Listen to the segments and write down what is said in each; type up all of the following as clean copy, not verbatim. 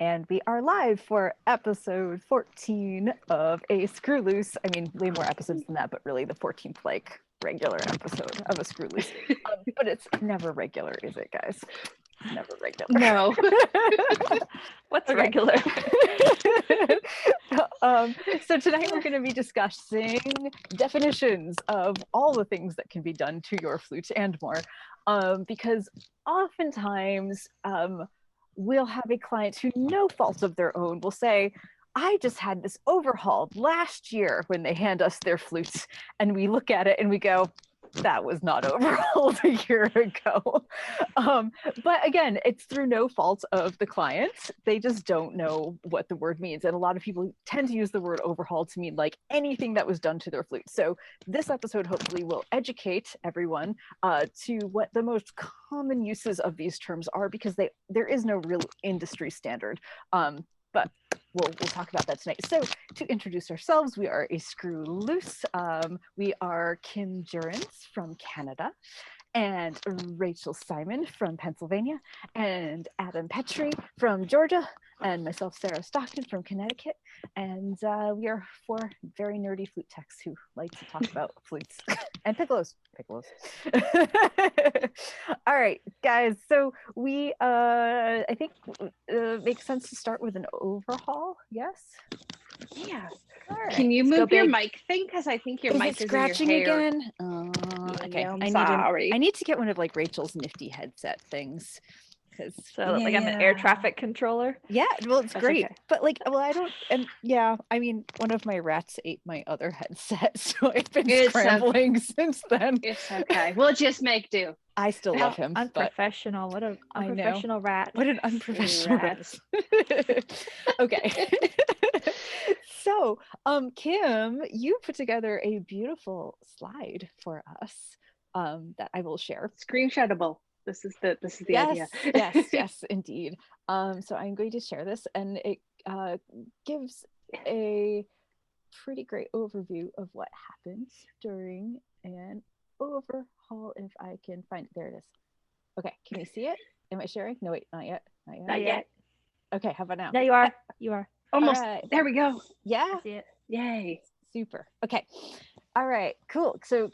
And we are live for episode 14 of A Screw Loose. I mean, way more episodes than that, but really the 14th, like, regular episode of a Screw Loose. But it's never regular, is it, guys? Never regular. No. What's regular? So tonight we're going to be discussing definitions of all the things that can be done to your flute and more. Because oftentimes, we'll have a client who, no fault of their own, will say, I just had this overhauled last year, when they hand us their flutes, and we look at it and we go, that was not overhauled a year ago. But again, it's through no fault of the client. They just don't know what the word means. And a lot of people tend to use the word overhaul to mean like anything that was done to their flute. So this episode hopefully will educate everyone to what the most common uses of these terms are, because there is no real industry standard. But we'll talk about that tonight. So to introduce ourselves, we are A Screw Loose. We are Kim Durance from Canada, and Rachel Simon from Pennsylvania, and Adam Petrie from Georgia, and myself, Sarah Stockton from Connecticut. And we are four very nerdy flute techs who like to talk about flutes and piccolos. All right, guys. So we, I think, makes sense to start with an overhaul. Yes. Yeah. All right. Can you move your mic thing? Because I think your Is mic it is scratching in your hair. again? Okay. Yeah, I'm sorry. I need to get one of like Rachel's nifty headset things. So like I'm an air traffic controller. Yeah, well, it's That's great, okay. but like, well, I don't, and yeah, I mean, one of my rats ate my other headset, so I've been scrambling since then. It's okay. We'll just make do. I still love him, but Unprofessional. What an unprofessional rat. what an unprofessional rat. Okay. So, Kim, you put together a beautiful slide for us that I will share. Screenshotable. This is the idea. Yes, indeed. So I'm going to share this, and it gives a pretty great overview of what happens during an overhaul. If I can find it, there it is. Okay, can you see it? Am I sharing? No, wait, not yet. Not yet. Okay, how about now? No, you are. You are. Almost. Right. There we go. Yeah. I see it. Yay. Super. Okay. All right. Cool. So,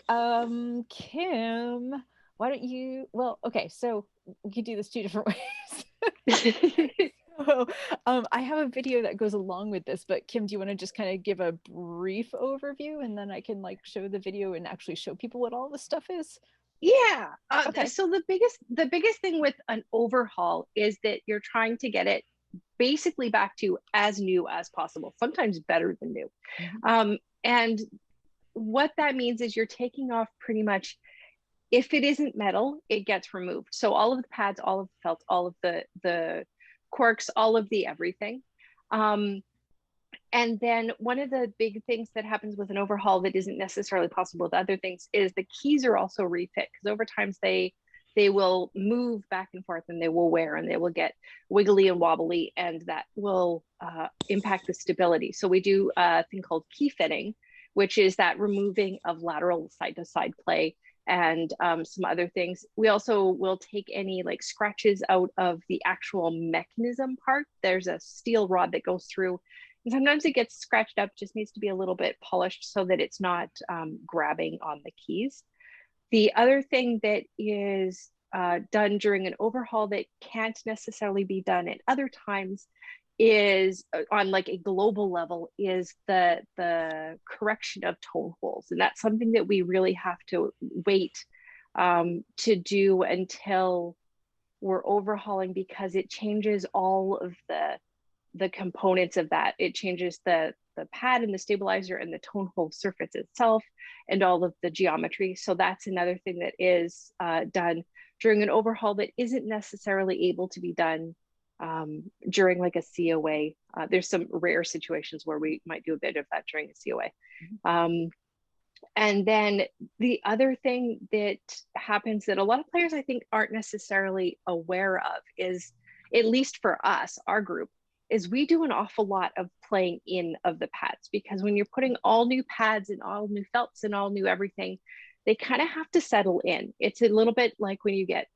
Kim, why don't you? Well, okay. So we could do this two different ways. So, I have a video that goes along with this, but Kim, do you want to just kind of give a brief overview, and then I can like show the video and actually show people what all this stuff is? Yeah. Okay. So the biggest thing with an overhaul is that you're trying to get it basically back to as new as possible, sometimes better than new. Mm-hmm. And what that means is you're taking off pretty much, if it isn't metal, it gets removed. So all of the pads, all of the felts, all of the corks, all of the everything. And then one of the big things that happens with an overhaul that isn't necessarily possible with other things is the keys are also refit, because over times they will move back and forth, and they will wear, and they will get wiggly and wobbly, and that will impact the stability. So we do a thing called key fitting, which is that removing of lateral side-to-side play, and some other things. We also will take any like scratches out of the actual mechanism part. There's a steel rod that goes through, and sometimes it gets scratched up, just needs to be a little bit polished so that it's not grabbing on the keys. The other thing that is done during an overhaul that can't necessarily be done at other times is on like a global level is the correction of tone holes. And that's something that we really have to wait to do until we're overhauling, because it changes all of the components of that. It changes the pad and the stabilizer and the tone hole surface itself and all of the geometry. So that's another thing that is done during an overhaul that isn't necessarily able to be done during like a COA. There's some rare situations where we might do a bit of that during a COA. And then the other thing that happens that a lot of players I think aren't necessarily aware of is, at least for us, our group, is we do an awful lot of playing in of the pads, because when you're putting all new pads and all new felts and all new everything, they kind of have to settle in. It's a little bit like when you get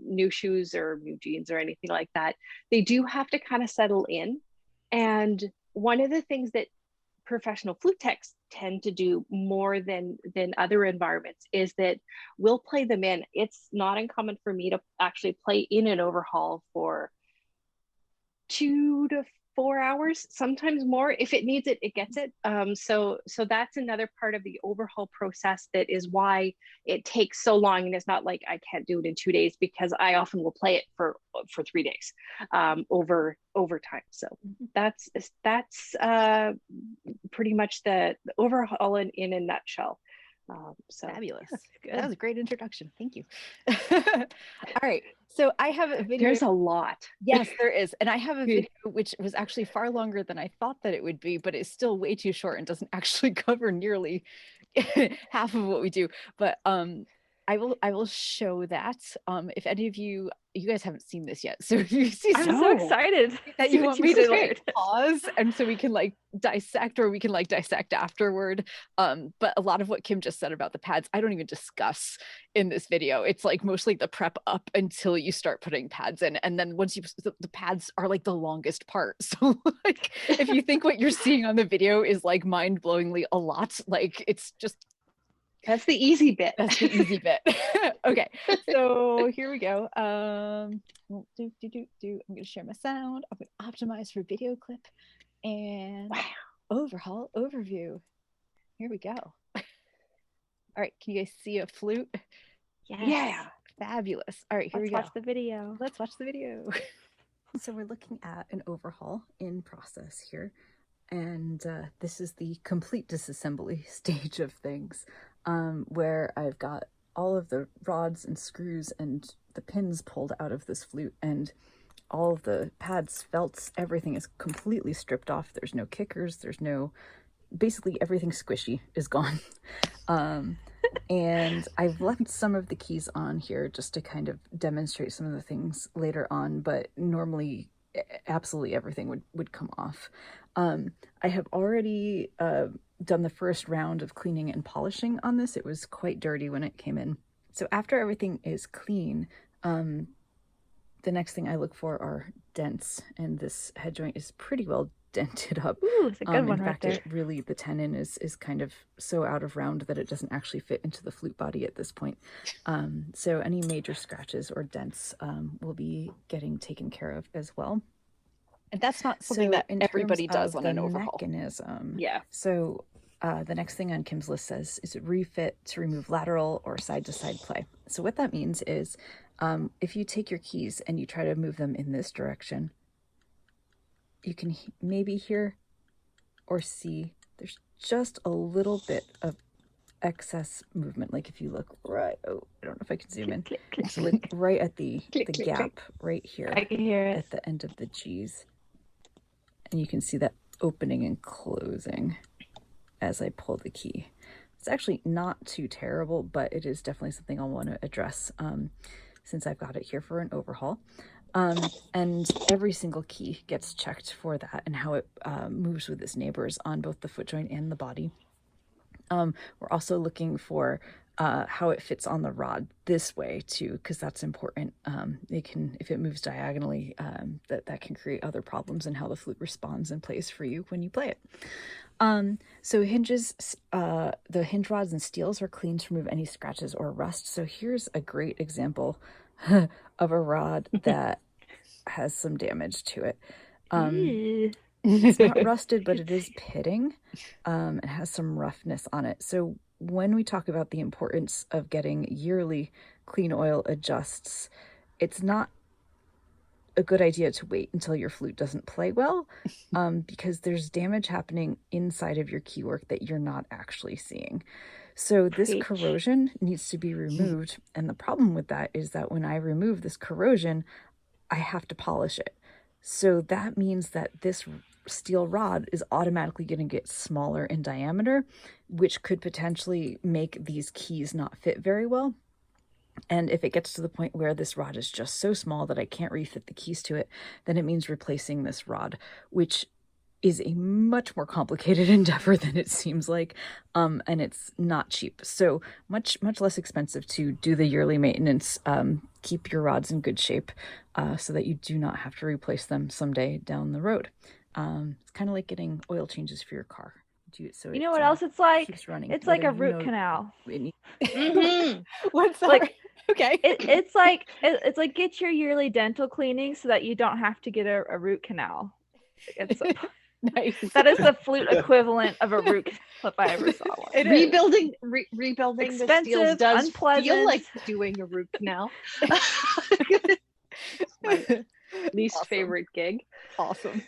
new shoes or new jeans or anything like that. They do have to kind of settle in. And one of the things that professional flute techs tend to do more than other environments is that we'll play them in. It's not uncommon for me to actually play in an overhaul for 2 to 4 hours, sometimes more. If it needs it, it gets it. So that's another part of the overhaul process. That is why it takes so long. And it's not like I can't do it in 2 days, because I often will play it for 3 days over time. So that's pretty much the overhaul in a nutshell. So fabulous. That was a great introduction. Thank you. All right. So I have a video. There's a lot. Yes, there is. And I have a video which was actually far longer than I thought that it would be, but it's still way too short and doesn't actually cover nearly half of what we do. But I will show that. If any of you guys haven't seen this yet, so if you see, I'm so excited that you want me to like pause, and so we can like dissect, or we can like dissect afterward. But a lot of what Kim just said about the pads, I don't even discuss in this video. It's like mostly the prep up until you start putting pads in, and then once the pads are like the longest part. So like if you think what you're seeing on the video is like mind-blowingly a lot, like it's just. That's the easy bit. That's the easy bit. Okay, so here we go. I'm going to share my sound. I'm going to optimize for video clip and overhaul overview. Here we go. All right, can you guys see a flute? Yes. Yeah, fabulous. All right, here we go. Let's watch the video. Let's watch the video. So we're looking at an overhaul in process here. And this is the complete disassembly stage of things, where I've got all of the rods and screws and the pins pulled out of this flute, and all of the pads, felts, everything is completely stripped off. There's no kickers, there's no, basically everything squishy is gone. And I've left some of the keys on here just to kind of demonstrate some of the things later on, but normally absolutely everything would come off. I have already done the first round of cleaning and polishing on this. It was quite dirty when it came in. So after everything is clean, the next thing I look for are dents, and this head joint is pretty well dented up. Ooh, it's a good one right there. In fact, really the tenon is kind of so out of round that it doesn't actually fit into the flute body at this point. So any major scratches or dents will be getting taken care of as well. And that's not something that everybody does on an overhaul. Mechanism. Yeah. So the next thing on Kim's list says is refit to remove lateral or side-to-side play. So what that means is if you take your keys and you try to move them in this direction, you can maybe hear or see there's just a little bit of excess movement. Like if you look right, I don't know if I can zoom in. So look right at the gap right here. I can hear it at the end of the G's. And you can see that opening and closing as I pull the key. It's actually not too terrible, but it is definitely something I'll want to address since I've got it here for an overhaul. And every single key gets checked for that and how it moves with its neighbors on both the foot joint and the body. We're also looking for how it fits on the rod this way too, because that's important. If it moves diagonally, that can create other problems in how the flute responds and plays for you when you play it. So hinges, the hinge rods and steels are cleaned to remove any scratches or rust. So here's a great example of a rod that has some damage to it. It's not rusted, but it is pitting. It has some roughness on it. So when we talk about the importance of getting yearly clean oil adjusts, it's not a good idea to wait until your flute doesn't play well, because there's damage happening inside of your keywork that you're not actually seeing. So this corrosion needs to be removed. And the problem with that is that when I remove this corrosion, I have to polish it. So that means that this steel rod is automatically going to get smaller in diameter, which could potentially make these keys not fit very well. And if it gets to the point where this rod is just so small that I can't refit the keys to it, then it means replacing this rod, which is a much more complicated endeavor than it seems like, and it's not cheap. So much less expensive to do the yearly maintenance, keep your rods in good shape, so that you do not have to replace them someday down the road. It's kind of like getting oil changes for your car. So you know what else it's like? Keeps running. It's like a root canal. What's that? Like, okay. It's like get your yearly dental cleaning so that you don't have to get a root canal. It's nice. That is the flute equivalent of a root canal if I ever saw one. Rebuilding expensive, the steels does unpleasant. feel like doing a root canal. My least favorite gig. Awesome.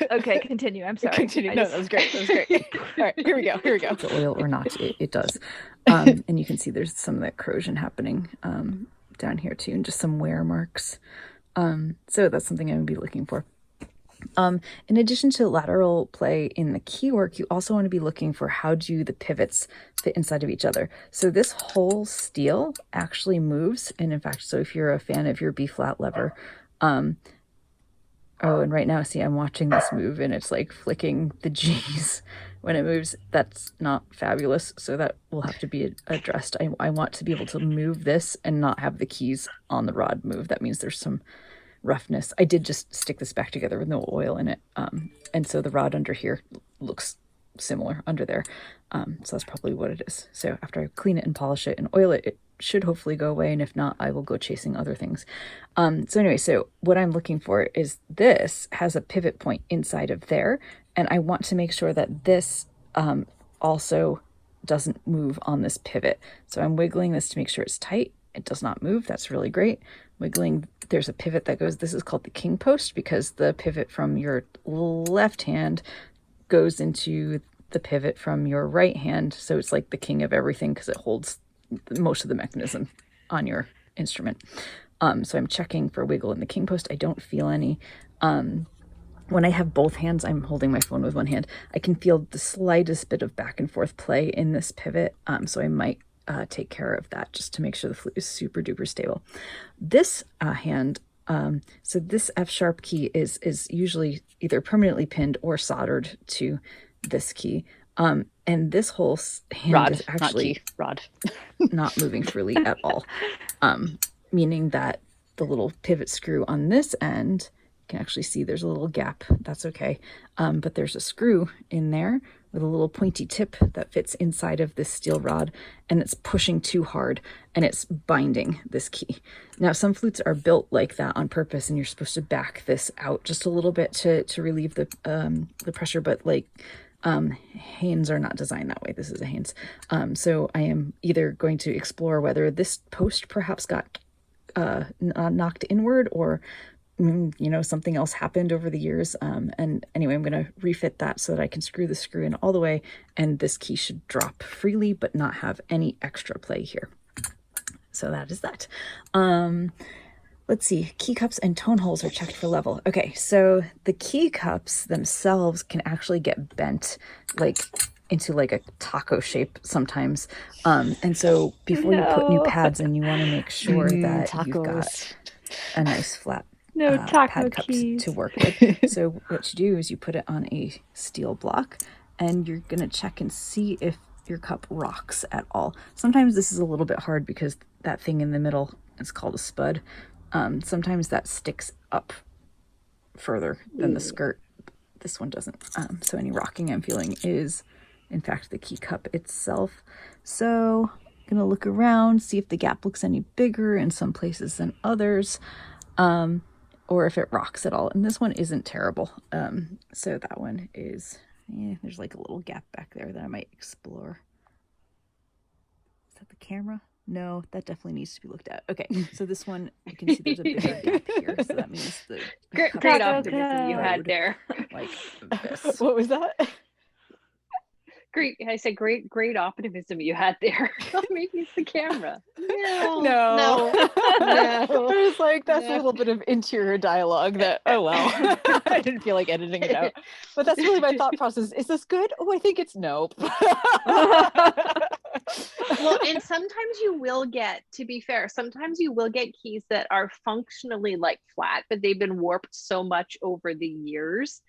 Okay, continue. I'm sorry. Continue. No, that was great. All right, here we go. The oil or not, it does. And you can see there's some of that corrosion happening down here too, and just some wear marks. So that's something I would be looking for. In addition to lateral play in the key work, you also want to be looking for how do the pivots fit inside of each other. So this whole steel actually moves, and in fact, so if you're a fan of your B-flat lever, oh, and right now, see, I'm watching this move and it's like flicking the G's when it moves. That's not fabulous. So that will have to be addressed. I want to be able to move this and not have the keys on the rod move. That means there's some roughness. I did just stick this back together with no oil in it. And so the rod under here looks similar under there. So that's probably what it is. So after I clean it and polish it and oil it, it should hopefully go away. And if not, I will go chasing other things. So anyway, so what I'm looking for is this has a pivot point inside of there. And I want to make sure that this also doesn't move on this pivot. So I'm wiggling this to make sure it's tight. It does not move. That's really great. Wiggling, there's a pivot that goes, this is called the king post because the pivot from your left hand goes into the pivot from your right hand. So it's like the king of everything because it holds most of the mechanism on your instrument. So I'm checking for wiggle in the king post. I don't feel any. When I have both hands, I'm holding my phone with one hand. I can feel the slightest bit of back and forth play in this pivot. So I might take care of that just to make sure the flute is super duper stable. This hand, so this F sharp key is usually either permanently pinned or soldered to this key. And this whole hand is actually not moving freely at all. Meaning that the little pivot screw on this end, you can actually see there's a little gap. That's okay. But there's a screw in there with a little pointy tip that fits inside of this steel rod, and it's pushing too hard and it's binding this key. Now, some flutes are built like that on purpose, and you're supposed to back this out just a little bit to relieve the pressure, but like Haynes are not designed that way. This is a Haynes. So I am either going to explore whether this post perhaps got knocked inward or something else happened over the years. And anyway, I'm going to refit that so that I can screw the screw in all the way, and this key should drop freely but not have any extra play here. So that is that. Let's see, key cups and tone holes are checked for level. Okay, so the key cups themselves can actually get bent like into like a taco shape sometimes. And so before you put new pads in, you want to make sure that you've got a nice flat pad cups to work with. So what you do is you put it on a steel block, and you're going to check and see if your cup rocks at all. Sometimes this is a little bit hard because that thing in the middle is called a spud. Sometimes that sticks up further than the skirt. This one doesn't. So any rocking I'm feeling is, in fact, the key cup itself. So I'm going to look around, see if the gap looks any bigger in some places than others, or if it rocks at all. And this one isn't terrible. So that one is, there's like a little gap back there that I might explore. Is that the camera? No, that definitely needs to be looked at. Okay, so this one, you can see there's a bigger gap here. So that means the great optimism you had there. Like this. What was that? Great. I said great optimism you had there. Maybe it's the camera. No. There's like, that's a little bit of interior dialogue that, oh well. I didn't feel like editing it out. But that's really my thought process. Is this good? Oh, I think it's nope. Well, and sometimes you will get, to be fair, sometimes you will get keys that are functionally like flat, but they've been warped so much over the years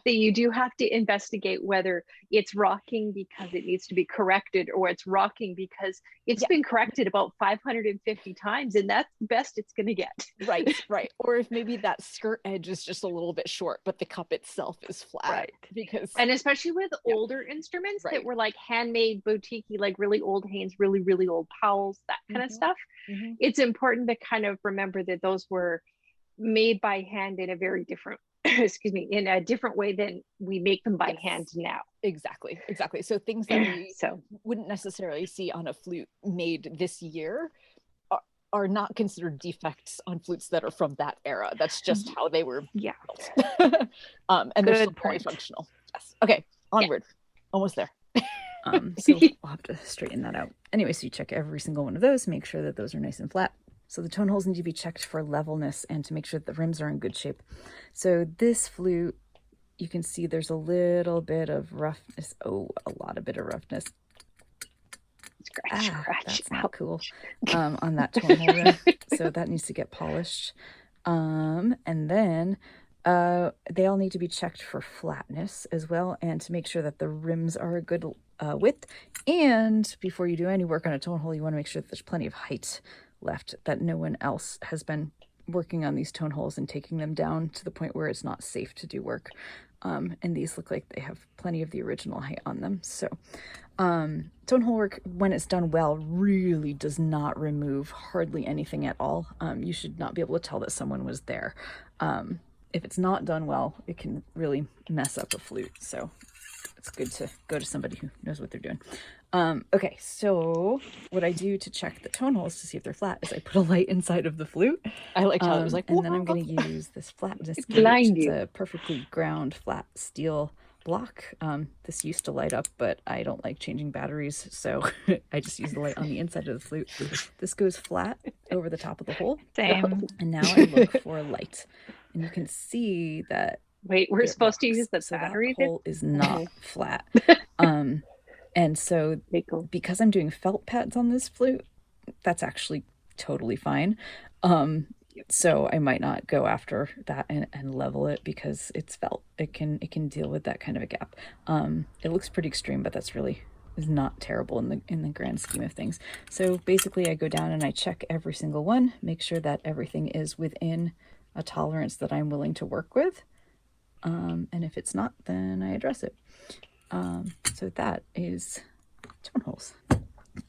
that you do have to investigate whether it's rocking because it needs to be corrected, or it's rocking because it's been corrected about 550 times and that's the best it's going to get. Right. Or if maybe that skirt edge is just a little bit short, but the cup itself is flat. Right. Because, and especially with older instruments that were like handmade, boutique, like really old Haynes, really old Powells, that kind of stuff. It's important to kind of remember that those were made by hand in a very different excuse me, in a different way than we make them by hand now. Exactly. So things that we wouldn't necessarily see on a flute made this year are not considered defects on flutes that are from that era. That's just how they were built. And they're still very functional. Yes. Okay, onward. Almost there. So we'll have to straighten that out. Anyway, so you check every single one of those, make sure that those are nice and flat. So the tone holes need to be checked for levelness and to make sure that the rims are in good shape. So this flute, you can see there's a little bit of roughness. Oh, a lot of bit of roughness. Scratch. That's not cool on that tone hole rim. So that needs to get polished. And then they all need to be checked for flatness as well, and to make sure that the rims are a good width. And before you do any work on a tone hole, you want to make sure that there's plenty of height left, that no one else has been working on these tone holes and taking them down to the point where it's not safe to do work. And these look like they have plenty of the original height on them. So tone hole work, when it's done well, really does not remove hardly anything at all. You should not be able to tell that someone was there. If it's not done well, it can really mess up a flute. So it's good to go to somebody who knows what they're doing. Okay, so what I do to check the tone holes to see if they're flat is I put a light inside of the flute. I liked how it was like, and then I'm going to use this flatness gauge. It's a perfectly ground flat steel block. This used to light up, but I don't like changing batteries, so I just use the light on the inside of the flute. This goes flat over the top of the hole. Same. And now I look for light. And you can see that we're supposed to use the battery. That hole is not flat. And so because I'm doing felt pads on this flute, that's actually totally fine. So I might not go after that and level it because it's felt. It can deal with that kind of a gap. It looks pretty extreme, but that's really is not terrible in the grand scheme of things. So basically I go down and I check every single one, make sure that everything is within a tolerance that I'm willing to work with. And if it's not, then I address it. So that is tone holes.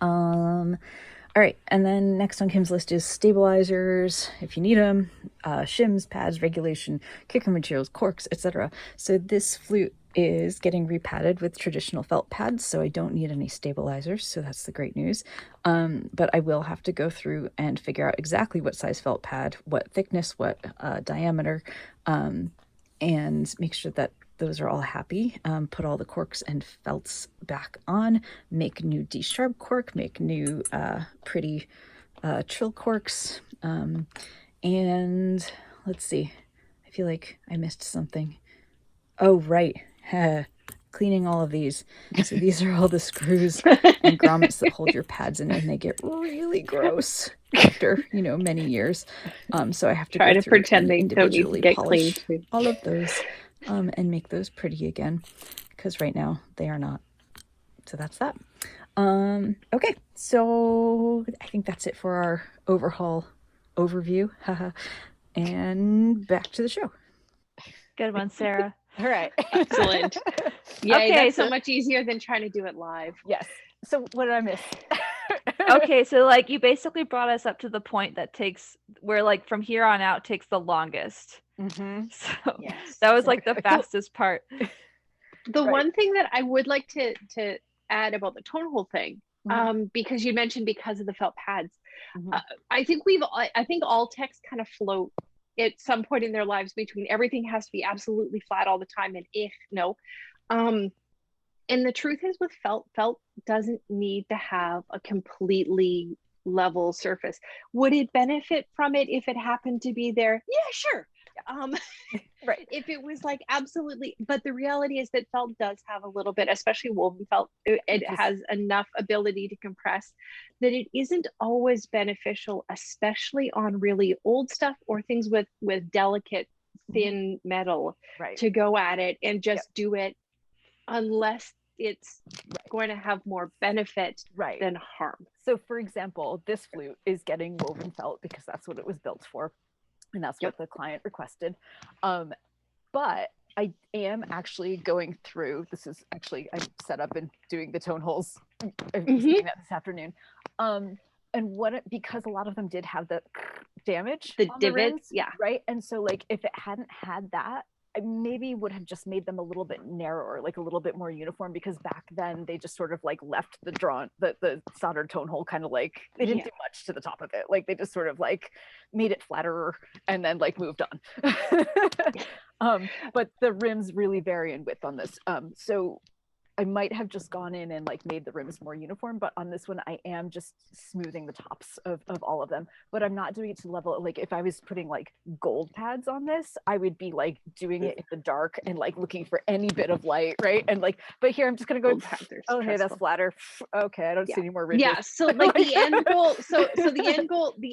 All right, and then next on Kim's list is stabilizers, if you need them, shims, pads, regulation, kicker materials, corks, etc. So this flute is getting repadded with traditional felt pads, so I don't need any stabilizers, so that's the great news. But I will have to go through and figure out exactly what size felt pad, what thickness, what diameter, and make sure that those are all happy. Put all the corks and felts back on, make new D-sharp cork, make new pretty trill corks, and let's see, I feel like I missed something. Oh, right. Cleaning all of these. So these are all the screws and grommets that hold your pads in, and they get really gross after, many years. So I have to try go to pretend they don't need to get polish cleaned. all of those and make those pretty again, because right now they are not. So that's that. Okay, so I think that's it for our overhaul overview. And back to the show. Good one, Sarah. All right. Excellent. Yeah, Okay, that's so so much easier than trying to do it live. Yes. So what did I miss? Okay, so you basically brought us up to the point that takes where from here on out takes the longest. Mm-hmm. So Yes. that was the fastest part. The one thing that I would like to add about the tone hole thing, because you mentioned because of the felt pads, I think all techs kind of float at some point in their lives between everything has to be absolutely flat all the time and no. And the truth is with felt doesn't need to have a completely level surface. Would it benefit from it if it happened to be there? Yeah, sure. Right. If it was like absolutely, but the reality is that felt does have a little bit, especially woven felt, it has enough ability to compress that it isn't always beneficial, especially on really old stuff or things with delicate thin metal, Right. to go at it and just do it unless it's going to have more benefit than harm. So for example, this flute is getting woven felt because that's what it was built for, and that's what the client requested. But I am actually going through, this is actually, I'm set up and doing the tone holes, I'm doing that this afternoon. And because a lot of them did have the damage, the on divots, the rims, right? And so like, if it hadn't had that, I maybe would have just made them a little bit narrower, like a little bit more uniform, because back then they just sort of like left the soldered tone hole kind of like, they didn't do much to the top of it. Like they just sort of like made it flatter and then like moved on. But the rims really vary in width on this. So I might have just gone in and like made the rims more uniform, but on this one I am just smoothing the tops of all of them, but I'm not doing it to level. Like if I was putting like gold pads on this, I would be like doing it in the dark and like looking for any bit of light, right? And like, but here I'm just gonna go, okay, that's flatter. Okay, I don't see any more ridges. Yeah, so like the end goal, so the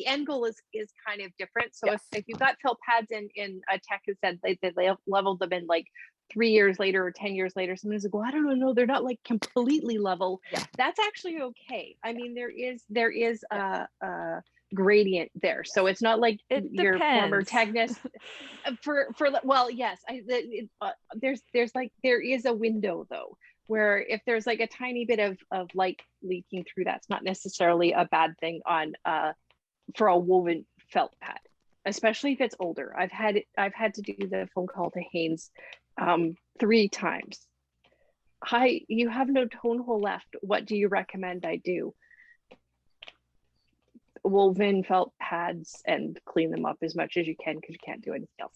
end goal is kind of different. So if you've got felt pads in a tech who said they leveled them in like 3 years later or 10 years later, someone's like, well, I don't know, they're not like completely level. That's actually okay. I mean, there is a gradient there, so it's not like your former technician well, yes, there's like, there is a window though, where if there's like a tiny bit of light leaking through, that's not necessarily a bad thing on for a woven felt pad, especially if it's older. I've had to do the phone call to Haynes 3 times. Hi, you have no tone hole left. What do you recommend I do? Woven felt pads and clean them up as much as you can, because you can't do anything else.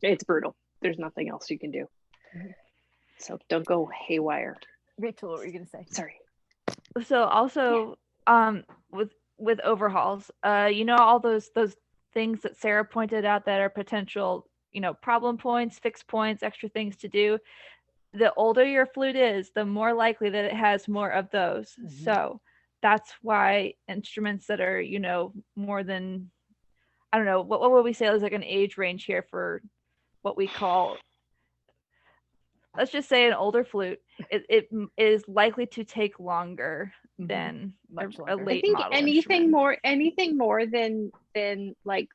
It's brutal. There's nothing else you can do. So don't go haywire. Rachel, what were you gonna say? Sorry. So also with overhauls, you know, all those things that Sarah pointed out that are potential, you know, problem points, fixed points, extra things to do. The older your flute is, the more likely that it has more of those. So that's why instruments that are, you know, more than, I don't know, what would we say is like an age range here for what we call, let's just say an older flute, it is likely to take longer than a late model. I think anything more than like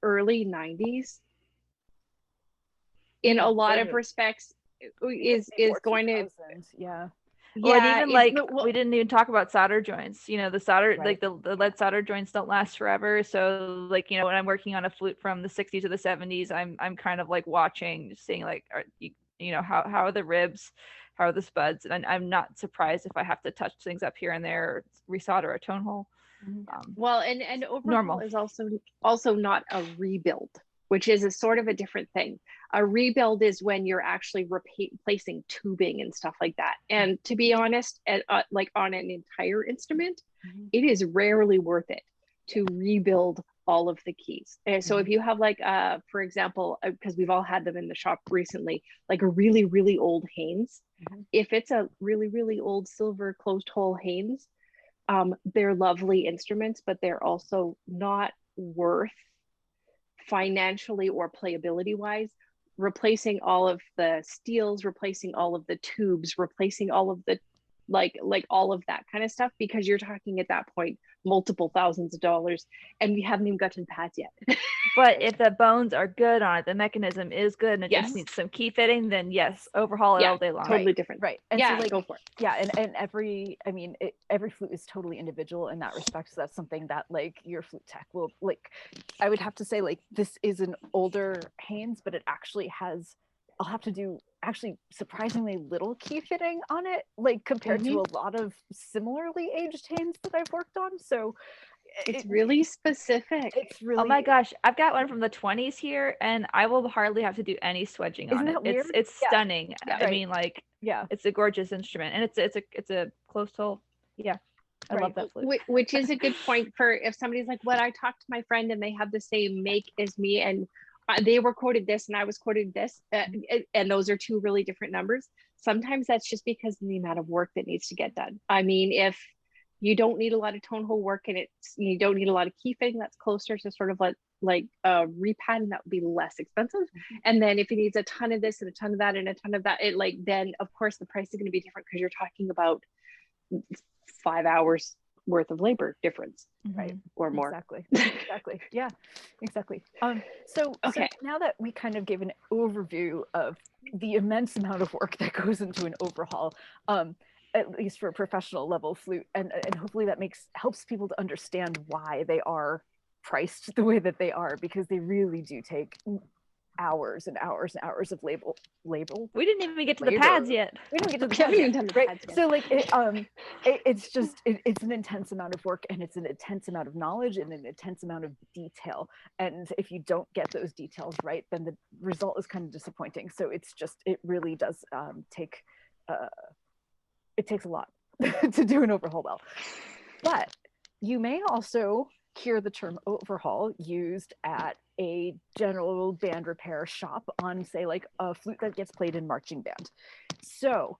early 90s in a lot of respects is going to Well, and even like we didn't even talk about solder joints. You know, the solder, like the lead solder joints don't last forever. So like, you know, when I'm working on a flute from the 60s to the 70s, I'm kind of like watching, just seeing like, you know, how are the ribs, how are the spuds, and I'm not surprised if I have to touch things up here and there, or resolder a tone hole. Well, and Overhaul is also not a rebuild, which is a sort of a different thing. A rebuild is when you're actually replacing tubing and stuff like that. And to be honest, like on an entire instrument, it is rarely worth it to rebuild all of the keys. And so if you have like, for example, because we've all had them in the shop recently, like a really, really old Haynes, if it's a really, really old silver closed hole Haynes, they're lovely instruments, but they're also not worth financially or playability wise replacing all of the steels, replacing all of the tubes, replacing all of the like all of that kind of stuff, because you're talking at that point multiple thousands of dollars, and we haven't even gotten pads yet. But if the bones are good on it, the mechanism is good, and it just needs some key fitting, then yes, overhaul it all day long. Totally different. And so, like, go for it. And every flute is totally individual in that respect. So that's something that like your flute tech will, like, I would have to say, like, this is an older Haynes, but it actually has, I'll have to do actually surprisingly little key fitting on it, like compared to a lot of similarly aged Haynes that I've worked on. So it's really specific. It's really, oh my gosh, I've got one from the 20s here, and I will hardly have to do any swedging on it. Weird? It's stunning. I mean, like, yeah, it's a gorgeous instrument, and it's a closed hole. Yeah, I love that flute. Which is a good point for if somebody's like, "What? I talked to my friend and they have the same make as me, and they were quoted this and I was quoted this, and those are two really different numbers. Sometimes that's just because of the amount of work that needs to get done. I mean, if you don't need a lot of tone hole work and you don't need a lot of key fitting, that's closer to sort of like a repad, and that would be less expensive. And then if it needs a ton of this and a ton of that and a ton of that, then of course the price is going to be different, because you're talking about 5 hours worth of labor difference, right? Or more. Exactly. Yeah, exactly. So now that we kind of gave an overview of the immense amount of work that goes into an overhaul, at least for a professional level flute, and hopefully that helps people to understand why they are priced the way that they are, because they really do take hours and hours and hours of label. We didn't even get to the pads yet. We didn't get to the pads yet, right? So like it's an intense amount of work, and it's an intense amount of knowledge and an intense amount of detail. And if you don't get those details right, then the result is kind of disappointing. So it really does take it takes a lot to do an overhaul well. But you may also hear the term overhaul used at a general band repair shop on, say, like a flute that gets played in marching band. So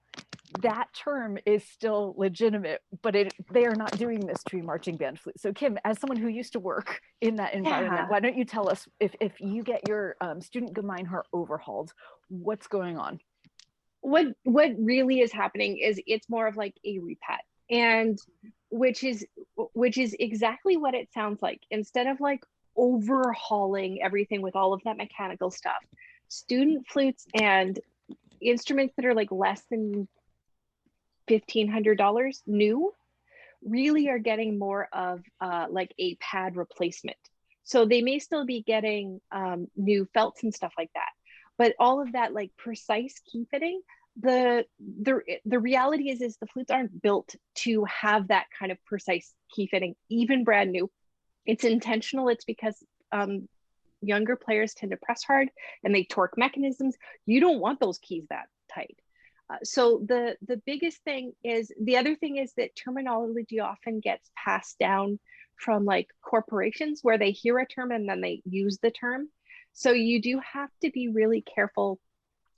that term is still legitimate, but they are not doing this to a marching band flute. So Kim, as someone who used to work in that environment, why don't you tell us, if you get your student Gemeinhardt overhauled, what's going on? What really is happening is it's more of like a repad, and which is exactly what it sounds like. Instead of like overhauling everything with all of that mechanical stuff, student flutes and instruments that are like less than $1,500 new really are getting more of like a pad replacement. So they may still be getting new felts and stuff like that, but all of that like precise key fitting, the reality is the flutes aren't built to have that kind of precise key fitting, even brand new. It's intentional. It's because younger players tend to press hard and they torque mechanisms. You don't want those keys that tight. So the biggest thing is, the other thing is that terminology often gets passed down from like corporations, where they hear a term and then they use the term. So you do have to be really careful,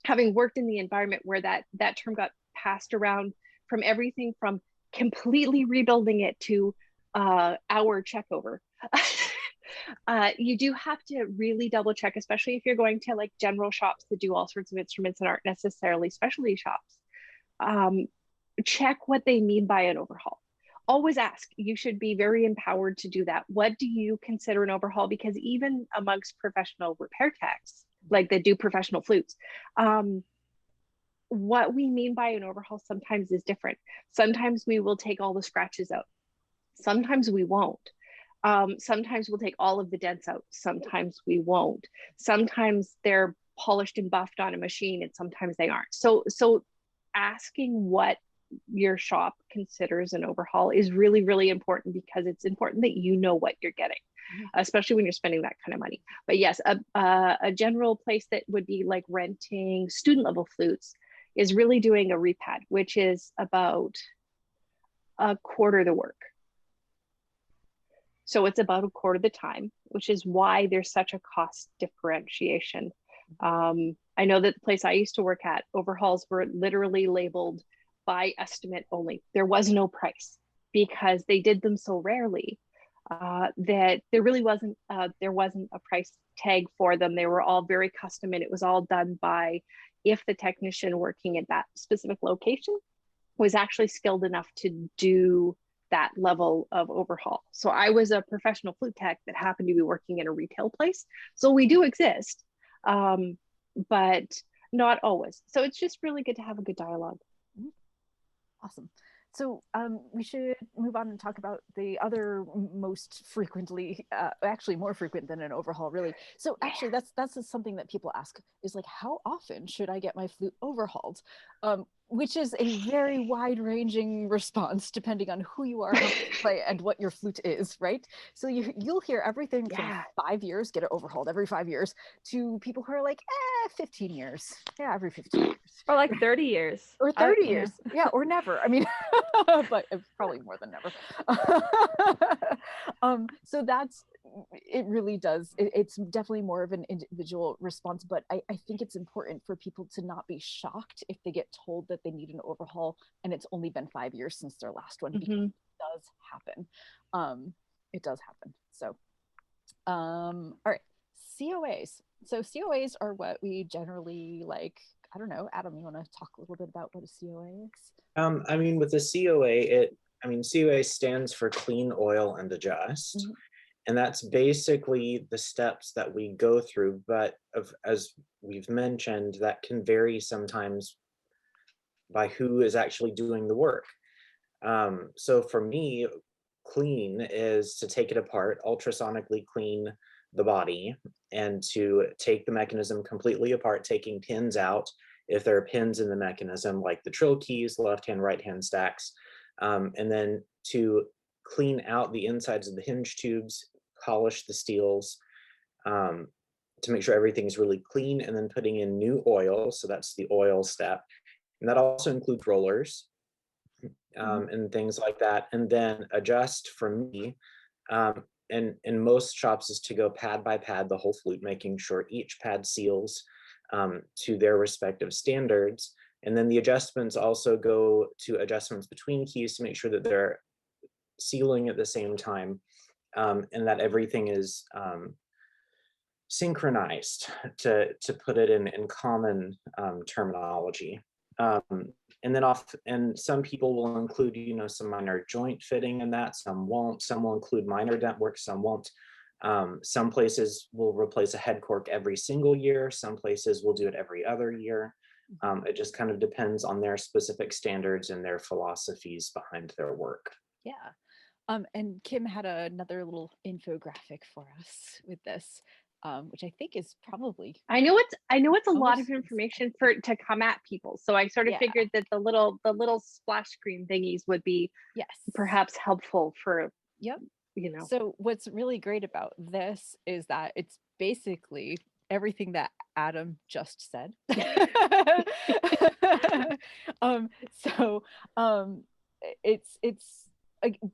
having worked in the environment where that term got passed around, from everything from completely rebuilding it to our check over. You do have to really double check, especially if you're going to like general shops that do all sorts of instruments and aren't necessarily specialty shops. Check what they mean by an overhaul. Always ask. You should be very empowered to do that. What do you consider an overhaul? Because even amongst professional repair techs, like that do professional flutes, what we mean by an overhaul sometimes is different. Sometimes we will take all the scratches out. Sometimes we won't. Sometimes we'll take all of the dents out. Sometimes we won't. Sometimes they're polished and buffed on a machine, and sometimes they aren't. So asking what your shop considers an overhaul is really, really important, because it's important that you know what you're getting, especially when you're spending that kind of money. But yes, a general place that would be like renting student level flutes is really doing a repad, which is about a quarter the work. So it's about a quarter the time, which is why there's such a cost differentiation. I know that the place I used to work at, overhauls were literally labeled by estimate only. There was no price, because they did them so rarely that there really wasn't a price tag for them. They were all very custom, and it was all done by, if the technician working at that specific location was actually skilled enough to do that level of overhaul. So I was a professional flute tech that happened to be working in a retail place. So we do exist, but not always. So it's just really good to have a good dialogue. Awesome. So we should move on and talk about the other most frequently, actually more frequent than an overhaul, really. So actually that's something that people ask, is like, how often should I get my flute overhauled? Which is a very wide-ranging response depending on who you are, how you play, and what your flute is, right? So you'll hear everything from 5 years, get it overhauled every 5 years, to people who are like, 15 years. Yeah, every 15 years. Or like 30 years. Or 30 years. Yeah, or never. I mean, but probably more than never. So that's, it really does. It's definitely more of an individual response, but I think it's important for people to not be shocked if they get told that they need an overhaul and it's only been 5 years since their last one, because it does happen. It does happen. So, all right, COAs. So COAs are what we generally like. I don't know, Adam, you want to talk a little bit about what a COA is? I mean, with the COA, COA stands for Clean, Oil, and Adjust. Mm-hmm. And that's basically the steps that we go through, but as we've mentioned, that can vary sometimes by who is actually doing the work. So for me, clean is to take it apart, ultrasonically clean the body, and to take the mechanism completely apart, taking pins out if there are pins in the mechanism, like the trill keys, left-hand, right-hand stacks, and then to clean out the insides of the hinge tubes, polish the steels, to make sure everything's really clean, and then putting in new oil. So that's the oil step. And that also includes rollers and things like that. And then adjust for me, and in most shops, is to go pad by pad the whole flute, making sure each pad seals to their respective standards. And then the adjustments also go to adjustments between keys to make sure that they're sealing at the same time, and that everything is synchronized, to put it in common terminology. And some people will include, some minor joint fitting in that, some won't. Some will include minor dent work, some won't. Some places will replace a head cork every single year. Some places will do it every other year. It just kind of depends on their specific standards and their philosophies behind their work. Yeah. And Kim had another little infographic for us with this, which I think is probably. I know it's a lot of information to come at people. So I sort of figured that the little splash screen thingies would be perhaps helpful for. Yep. So what's really great about this is that it's basically everything that Adam just said. It's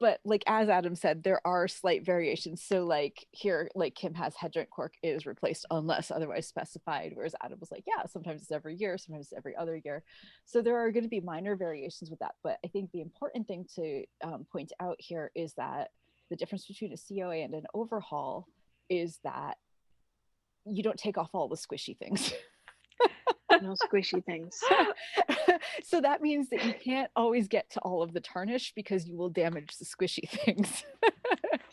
but like as Adam said, there are slight variations. So like here, like Kim has head joint cork is replaced unless otherwise specified, whereas Adam was like, yeah, sometimes it's every year, sometimes it's every other year. So there are going to be minor variations with that. But I think the important thing to point out here is that the difference between a COA and an overhaul is that you don't take off all the squishy things. No squishy things. So that means that you can't always get to all of the tarnish because you will damage the squishy things.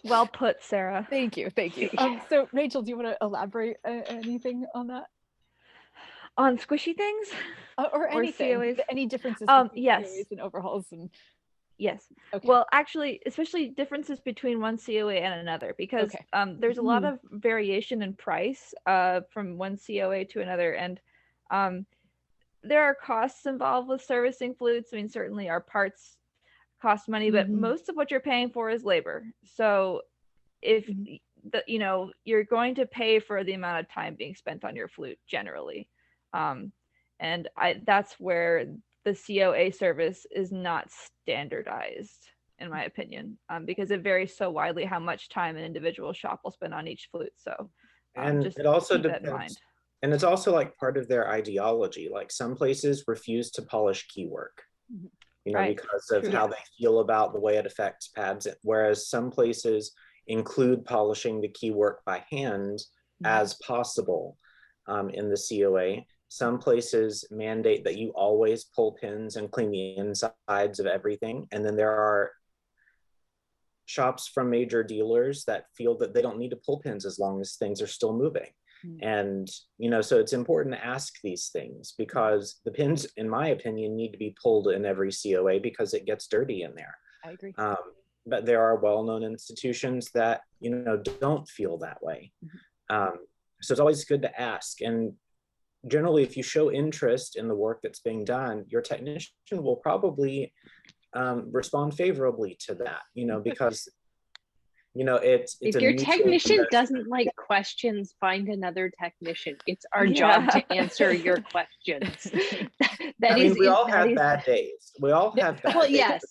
Well put, Sarah. Thank you. So Rachel, do you want to elaborate anything on that? On squishy things? Or anything. COAs? Any differences between yes. COAs and overhauls? Yes. Okay. Well, actually, especially differences between one COA and another, because there's a lot of variation in price from one COA to another, and there are costs involved with servicing flutes. I mean, certainly our parts cost money, but most of what you're paying for is labor. So if you're going to pay for the amount of time being spent on your flute generally, and that's where the COA service is not standardized, in my opinion, because it varies so widely how much time an individual shop will spend on each flute. So and just it also keep depends. that in mind. And it's also like part of their ideology. Like some places refuse to polish key work, because of how they feel about the way it affects pads. Whereas some places include polishing the key work by hand as possible in the COA. Some places mandate that you always pull pins and clean the insides of everything. And then there are shops from major dealers that feel that they don't need to pull pins as long as things are still moving. And, so it's important to ask these things, because the pins, in my opinion, need to be pulled in every COA because it gets dirty in there. I agree. But there are well-known institutions that, don't feel that way. So it's always good to ask. And generally, if you show interest in the work that's being done, your technician will probably respond favorably to that, because it's if your technician doesn't like questions, find another technician. It's our job to answer your questions. We all have bad days. We all have bad days. Well, yes,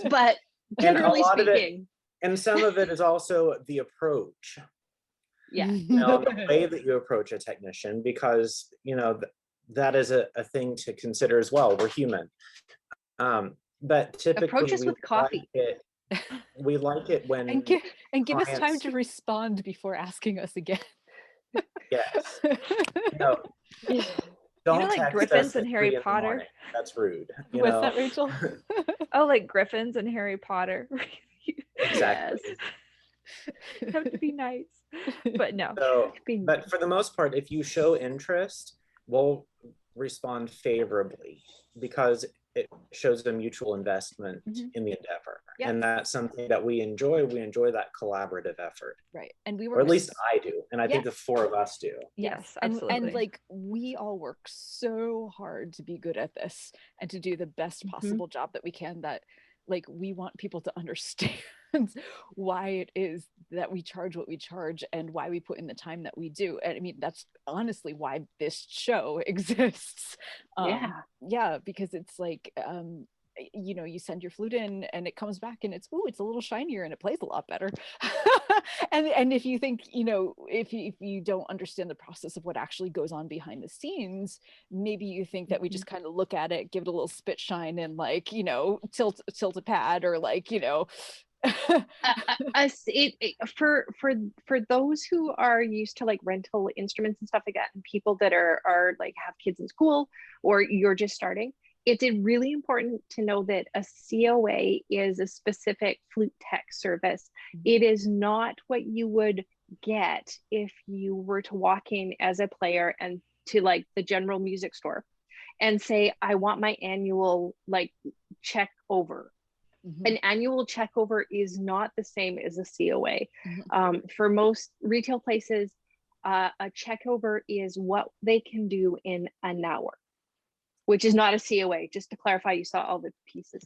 but generally speaking. And some of it is also the approach. Yeah. The way that you approach a technician, because that is a thing to consider as well. We're human. But typically Approach us with coffee. We like it when give us time clients- to respond before asking us again. Yes. You Don't know, like text Griffins us and at Harry 3 in the Potter? morning. That's rude. What's that, Rachel? Oh, like Griffins and Harry Potter. Exactly. Have to be nice. But no. So, but for the most part, if you show interest, we'll respond favorably because it shows a mutual investment in the endeavor. Yeah. And that's something that we enjoy. We enjoy that collaborative effort. Right. And we or at least I do. And I think the 4 of us do. Yes, absolutely. And like we all work so hard to be good at this and to do the best possible job that we can, that like we want people to understand why it is that we charge what we charge and why we put in the time that we do. And I mean, that's honestly why this show exists. Yeah, because it's like you send your flute in and it comes back and it's a little shinier and it plays a lot better. and if you think, if you don't understand the process of what actually goes on behind the scenes, maybe you think that we just kind of look at it, give it a little spit shine and like, tilt a pad or like, for those who are used to like rental instruments and stuff like that, and people that are like have kids in school or you're just starting, it's really important to know that a COA is a specific flute tech service. It is not what you would get if you were to walk in as a player and to like the general music store and say, I want my annual like check over. An annual check over is not the same as a COA. For most retail places, a check over is what they can do in an hour, which is not a COA. Just to clarify, you saw all the pieces.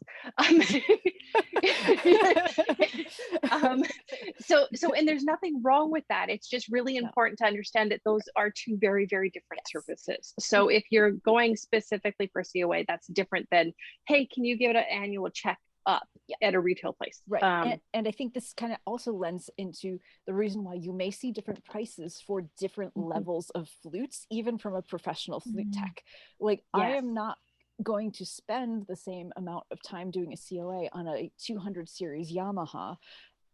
So, and there's nothing wrong with that. It's just really important to understand that those are 2 very, very different services. So if you're going specifically for COA, that's different than, hey, can you give it an annual check up at a retail place? Right. And I think this kind of also lends into the reason why you may see different prices for different levels of flutes, even from a professional flute tech. Like I am not going to spend the same amount of time doing a COA on a 200 series Yamaha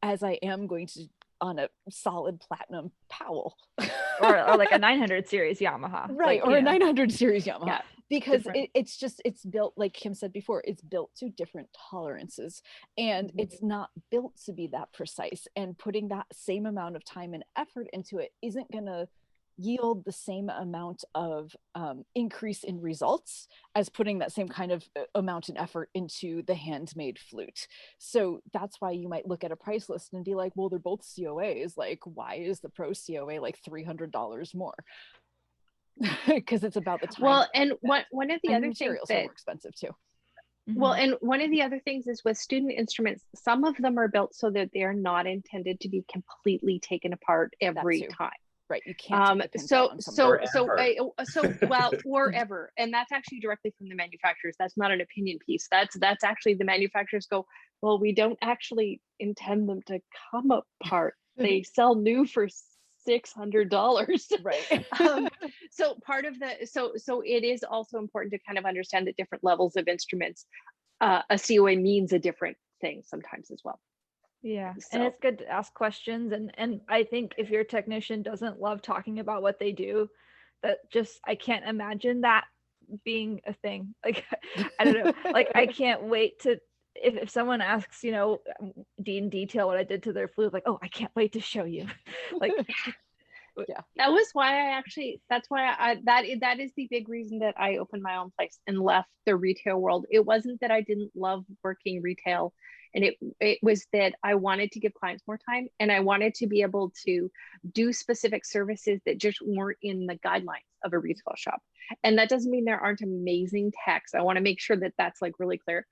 as I am going to on a solid platinum Powell. or like a 900 series Yamaha. Right, like, or a 900 series Yamaha. Yeah, because it's built, like Kim said before, it's built to different tolerances, and it's not built to be that precise, and putting that same amount of time and effort into it isn't going to yield the same amount of increase in results as putting that same kind of amount and effort into the handmade flute. So that's why you might look at a price list and be like, well, they're both COAs, like why is the pro COA like $300 more? Because it's about the time. Well, and one of the other materials things are more expensive too. Well, and one of the other things is with student instruments, some of them are built so that they're not intended to be completely taken apart every time. Right, you can't. Forever, and that's actually directly from the manufacturers. That's not an opinion piece. That's actually the manufacturers go, well, we don't actually intend them to come apart. They sell new for $600, right? So part of the so it is also important to kind of understand that different levels of instruments, a COA means a different thing sometimes as well. Yeah, and it's good to ask questions, and I think if your technician doesn't love talking about what they do, that just, I can't imagine that being a thing. Like I don't know, like I can't wait to if someone asks, in detail what I did to their flute, like, oh, I can't wait to show you. Like that was why that is the big reason that I opened my own place and left the retail world. It wasn't that I didn't love working retail, and it was that I wanted to give clients more time, and I wanted to be able to do specific services that just weren't in the guidelines of a retail shop. And that doesn't mean there aren't amazing techs. I want to make sure that that's like really clear.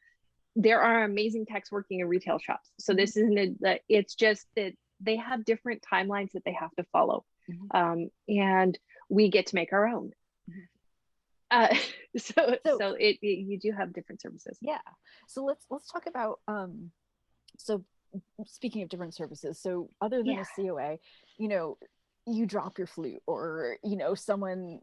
There are amazing techs working in retail shops. So this isn't it's just that they have different timelines that they have to follow. And we get to make our own. So you do have different services. Yeah. So let's talk about so speaking of different services, so other than a COA, you drop your flute, or someone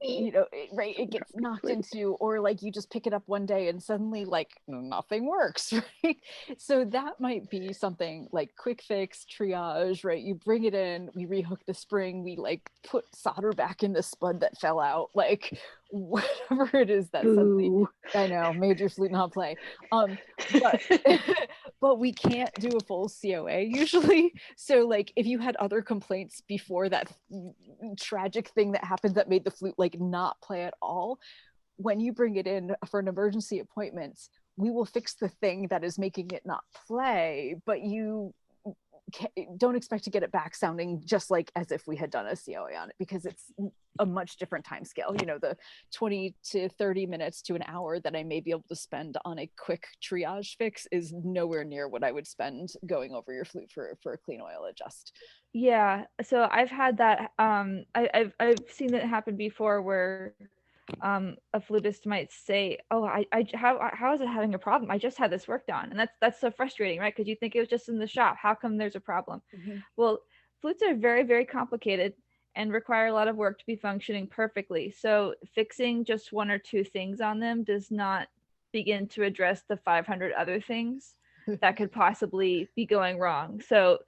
right, it gets knocked into, or like you just pick it up one day and suddenly like nothing works, right? So that might be something like quick fix, triage, right? You bring it in, we rehook the spring, we like put solder back in the spud that fell out, like whatever it is that suddenly, I know, made your flute not play. But but we can't do a full COA usually. So like if you had other complaints before that tragic thing that happened that made the flute like not play at all, when you bring it in for an emergency appointment, we will fix the thing that is making it not play, but you don't expect to get it back sounding just like as if we had done a COA on it, because it's a much different time scale. The 20 to 30 minutes to an hour that I may be able to spend on a quick triage fix is nowhere near what I would spend going over your flute for a clean oil adjust. Yeah, so I've had that. I've seen that happen before, where a flutist might say, "Oh, how is it having a problem? I just had this worked on," and that's so frustrating, right? Because you think it was just in the shop. How come there's a problem? Mm-hmm. Well, flutes are very, very complicated and require a lot of work to be functioning perfectly. So fixing just one or two things on them does not begin to address the 500 other things that could possibly be going wrong. So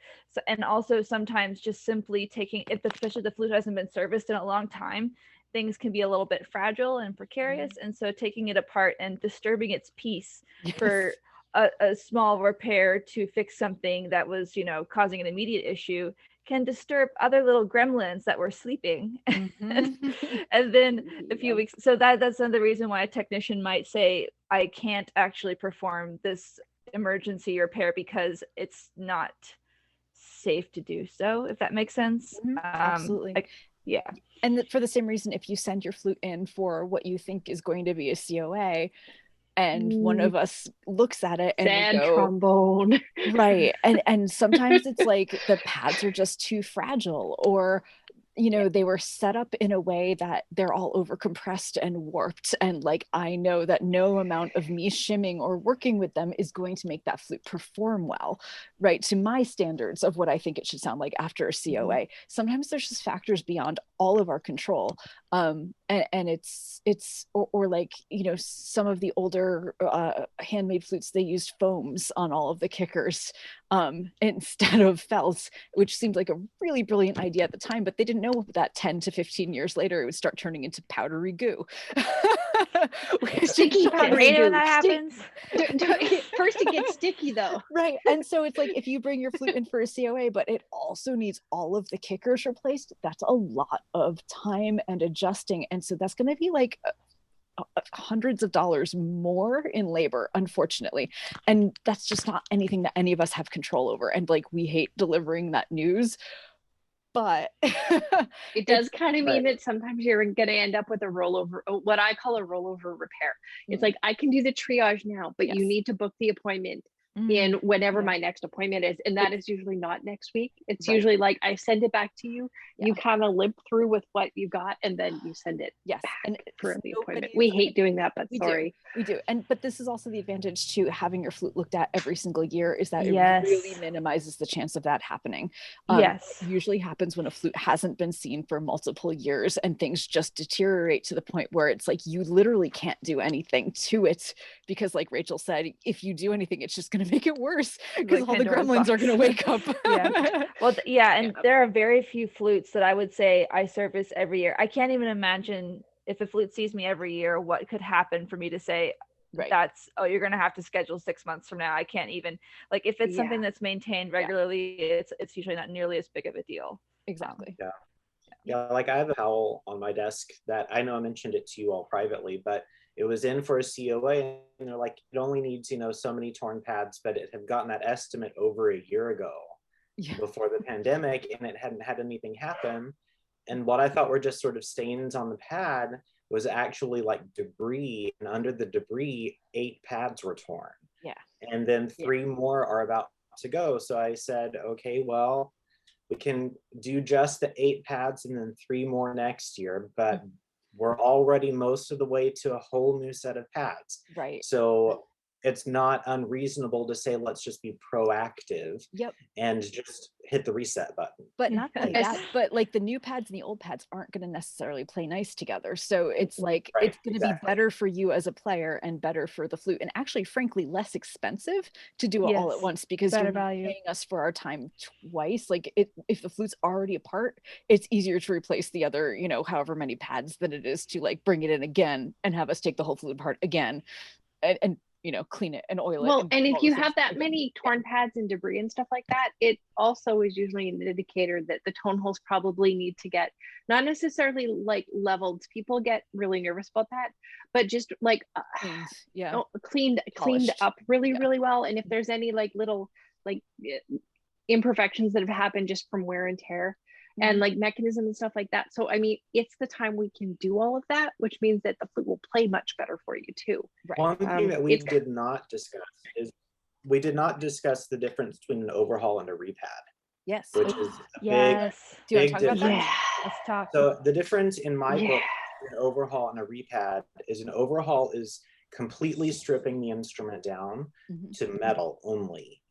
and also sometimes just simply taking, especially the flute hasn't been serviced in a long time, things can be a little bit fragile and precarious. And so taking it apart and disturbing its peace for a small repair to fix something that was, causing an immediate issue can disturb other little gremlins that were sleeping. Mm-hmm. And then a few weeks. So that's another reason why a technician might say, I can't actually perform this emergency repair because it's not safe to do so, if that makes sense. Mm-hmm. Absolutely. Yeah. And for the same reason, if you send your flute in for what you think is going to be a COA, and one of us looks at it and sad trombone, right, and sometimes it's like the pads are just too fragile, or they were set up in a way that they're all over compressed and warped, and like I know that no amount of me shimming or working with them is going to make that flute perform well, right, to my standards of what I think it should sound like after a COA. Mm-hmm. Sometimes there's just factors beyond all of our control, and it's or like some of the older handmade flutes, they used foams on all of the kickers instead of felt, which seemed like a really brilliant idea at the time, but they didn't know that 10 to 15 years later it would start turning into powdery goo. Sticky powdery goo. When that happens. First it gets sticky though. Right. And so it's like if you bring your flute in for a COA, but it also needs all of the kickers replaced, that's a lot of time and adjusting. And so that's going to be like hundreds of dollars more in labor, unfortunately. And that's just not anything that any of us have control over. And like, we hate delivering that news, but it does kind of mean that sometimes you're going to end up with a rollover, what I call a rollover repair. It's like, I can do the triage now, but you need to book the appointment in whenever my next appointment is. And that is usually not next week. It's usually like, I send it back to you. You kind of limp through with what you got, and then you send it back and for the appointment. We hate doing that, but sorry. We do. But this is also the advantage to having your flute looked at every single year, is that it really minimizes the chance of that happening. It usually happens when a flute hasn't been seen for multiple years and things just deteriorate to the point where it's like you literally can't do anything to it, because like Rachel said, if you do anything, it's just going to make it worse, because all the gremlins are going to wake up. And there are very few flutes that I would say I service every year. I can't even imagine if a flute sees me every year, what could happen for me to say, that's, you're going to have to schedule 6 months from now. I can't even, like, if it's something that's maintained regularly, it's usually not nearly as big of a deal. Exactly. Like I have a towel on my desk that I know I mentioned it to you all privately, but it was in for a COA, and they're like, it only needs, so many torn pads, but it had gotten that estimate over a year ago before the pandemic, and it hadn't had anything happen. And what I thought were just sort of stains on the pad was actually like debris, and under the debris, 8 pads were torn. And then 3 more are about to go. So I said, okay, well, we can do just the 8 pads and then 3 more next year, but we're already most of the way to a whole new set of pads. Right. So it's not unreasonable to say, let's just be proactive Yep. and just hit the reset button. But not only that, but like the new pads and the old pads aren't going to necessarily play nice together. So it's like, Right, it's going to be better for you as a player and better for the flute, and actually, frankly, less expensive to do it all at Yes, once, because better you're value. paying us for our time twice. Like if the flute's already apart, it's easier to replace the other, you know, however many pads than it is to like bring it in again and have us take the whole flute apart again and you know, clean it and oil it. Well, and do if all the you things have that again. many torn pads and debris and stuff like that, it also is usually an indicator that the tone holes probably need to get, not necessarily like leveled. People get really nervous about that, but just like Cleaned, yeah, cleaned Polished. up really, Yeah. really well. And if there's any like little like imperfections that have happened just from wear and tear, and like mechanism and stuff like that. So I mean, it's the time we can do all of that, which means that the flute will play much better for you too. Right. One thing that we did not discuss is we did not discuss the difference between an overhaul and a repad, Yes. which is a Yes. Do you want big to talk about difference. that? Let's talk. So the difference in my book, an overhaul and a repad, is an overhaul is completely stripping the instrument down to metal only.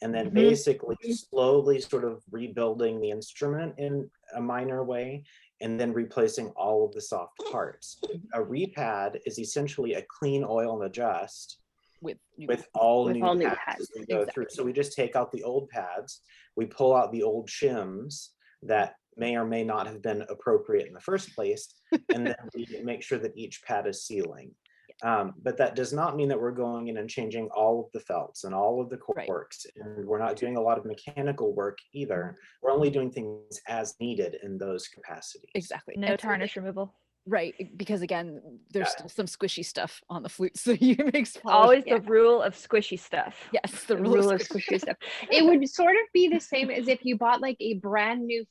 And then basically slowly sort of rebuilding the instrument in a minor way, and then replacing all of the soft parts. A repad is essentially a clean oil and adjust with all new pads as we go through. So we just take out the old pads, we pull out the old shims that may or may not have been appropriate in the first place, and then we make sure that each pad is sealing. But that does not mean that we're going in and changing all of the felts and all of the corks, and we're not doing a lot of mechanical work either. We're only doing things as needed in those capacities. Exactly. No tarnish removal. Right, because again, there's still some squishy stuff on the flute, so you make always the rule of squishy stuff. Yes, the rule of squishy stuff. It would sort of be the same as if you bought like a brand new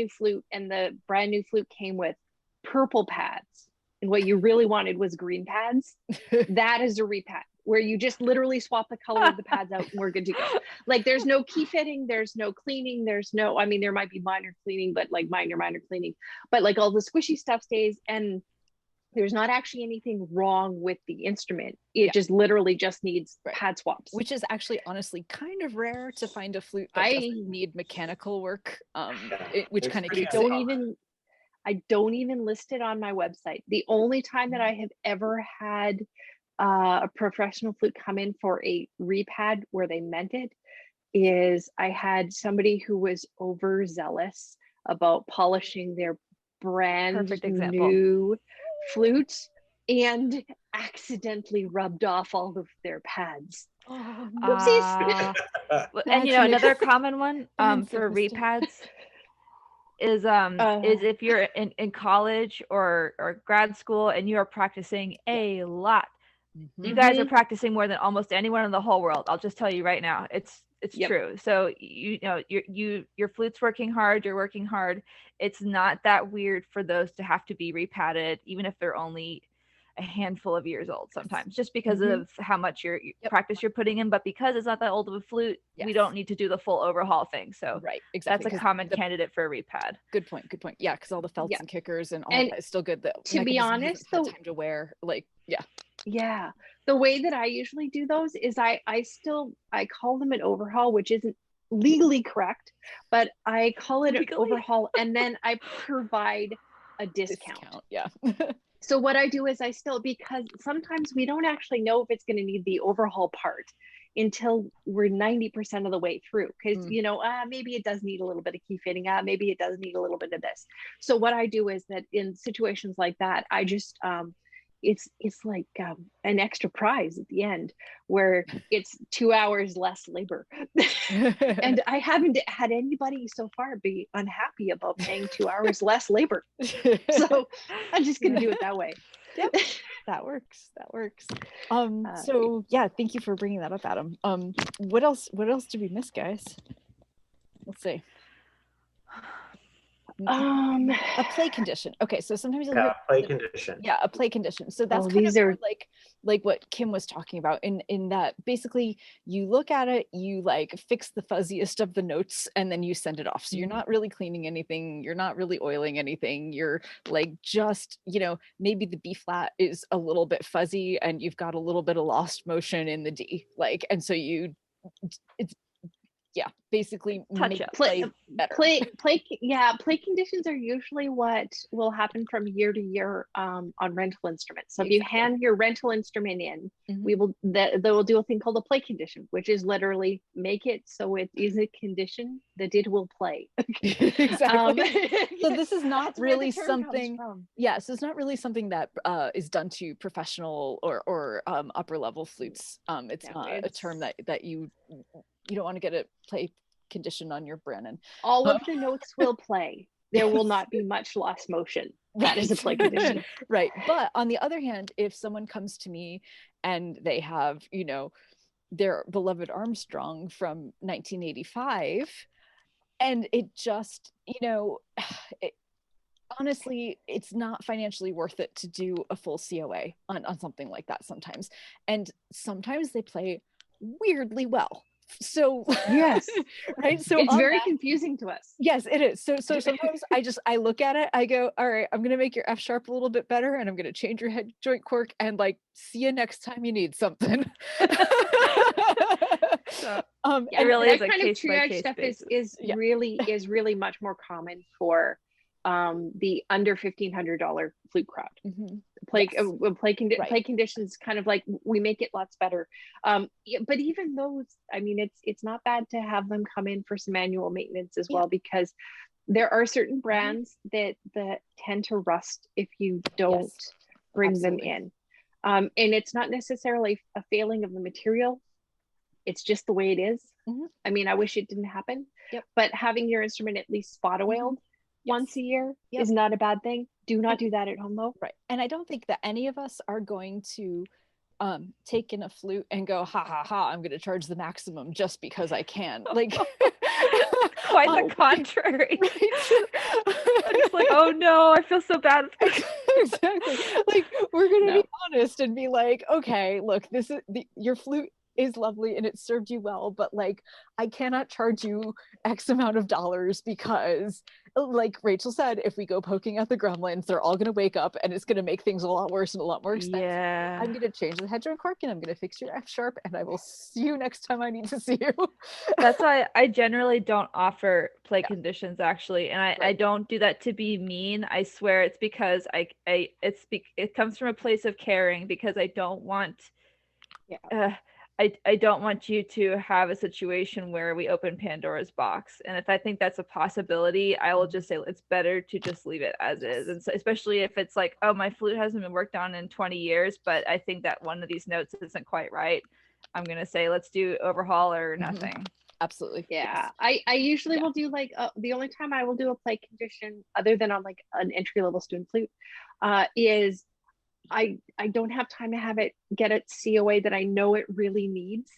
flute, and the brand new flute came with purple pads, and what you really wanted was green pads. That is a repad, where you just literally swap the color of the pads out and we're good to go. Like there's no key fitting, there's no cleaning, there's no, I mean, there might be minor cleaning, but like minor cleaning, but like all the squishy stuff stays, and there's not actually anything wrong with the instrument. It just literally just needs pad swaps. Which is actually honestly kind of rare to find a flute that doesn't need mechanical work, which kind of keeps it. I don't even list it on my website. The only time that I have ever had a professional flute come in for a repad where they meant it is I had somebody who was overzealous about polishing their brand new flutes and accidentally rubbed off all of their pads. Oh, oopsies. And you know, another common one for repads is if you're in college or grad school and you are practicing a lot. You guys are practicing more than almost anyone in the whole world. I'll just tell you right now. It's true. So you know your flute's working hard, you're working hard. It's not that weird for those to have to be repadded, even if they're only a handful of years old sometimes, just because of how much your practice you're putting in. But because it's not that old of a flute, we don't need to do the full overhaul thing. So exactly. That's a common candidate for a repad. Good point. Yeah, because all the felts and kickers and all that is still good. To be honest, the time to wear, like the way that I usually do those is I call them an overhaul, which isn't legally correct, but I call it an overhaul, and then I provide a discount. So what I do is because sometimes we don't actually know if it's going to need the overhaul part until we're 90% of the way through, because you know, maybe it does need a little bit of key fitting, maybe it does need a little bit of this. So what I do is that in situations like that, I just it's like an extra prize at the end, where it's 2 hours less labor. And I haven't had anybody so far be unhappy about paying 2 hours less labor. So I'm just gonna do it that way. Yep, that works. So yeah, thank you for bringing that up, Adam. What else did we miss, guys? Let's see. A play condition. Okay, so sometimes you'll Yeah, hear play condition. yeah, a play condition. So that's Oh, kind of these are- more like what Kim was talking about in that basically you look at it, you like fix the fuzziest of the notes, and then you send it off. So you're not really cleaning anything, you're not really oiling anything, you're like just, you know, maybe the B flat is a little bit fuzzy and you've got a little bit of lost motion in the D, like, and so it's yeah, basically Touch make up. play better. Play conditions are usually what will happen from year to year on rental instruments. So if you hand your rental instrument in, we will they will do a thing called a play condition, which is literally make it so it is a condition that it will play. Exactly. So this is not That's where the really term comes something from. yeah, so it's not really something that is done to professional or upper level flutes. It's No, not a term it's- that you don't want to get a play condition on your Brannon. all of the notes will play. There will not be much lost motion. That is a play condition. Right. But on the other hand, if someone comes to me and they have, you know, their beloved Armstrong from 1985, and it just, you know, honestly, it's not financially worth it to do a full COA on something like that sometimes. And sometimes they play weirdly well. So Yes. right. So It's on very that, confusing to us. yes, it is. So sometimes I look at it, I go, all right, I'm gonna make your F sharp a little bit better, and I'm gonna change your head joint cork, and like, see you next time you need something. So, And it really that is a kind of case by triage case stuff basis. is Yeah. really much more common for the under $1,500 flute crowd. Play Yes. Right. play conditions kind of like we make it lots better. But even those, I mean, it's not bad to have them come in for some annual maintenance as well, because there are certain brands that tend to rust if you don't bring them in. And it's not necessarily a failing of the material. It's just the way it is. I mean, I wish it didn't happen, but having your instrument at least spot oiled once a year is not a bad thing. Do not do that at home though. Right. And I don't think that any of us are going to take in a flute and go, ha ha ha, I'm going to charge the maximum just because I can. Like, quite the contrary. I'm just like, oh no, I feel so bad. Exactly. Like, we're going to be honest and be like, okay, look, this is your flute is lovely and it served you well, but like, I cannot charge you X amount of dollars because, like Rachel said, if we go poking at the gremlins, they're all going to wake up and it's going to make things a lot worse and a lot more expensive. Yeah. I'm going to change the head joint cork and I'm going to fix your F sharp and I will see you next time I need to see you. That's why I generally don't offer play conditions, actually, and I don't do that to be mean. I swear it's because it comes from a place of caring, because I don't want I don't want you to have a situation where we open Pandora's box. And if I think that's a possibility, I will just say it's better to just leave it as is. And so, especially if it's like, oh, my flute hasn't been worked on in 20 years, but I think that one of these notes isn't quite right, I'm going to say, let's do overhaul or nothing. Absolutely. Yeah. I usually will do like, the only time I will do a play condition other than on like an entry level student flute is I don't have time to have it get a COA that I know it really needs.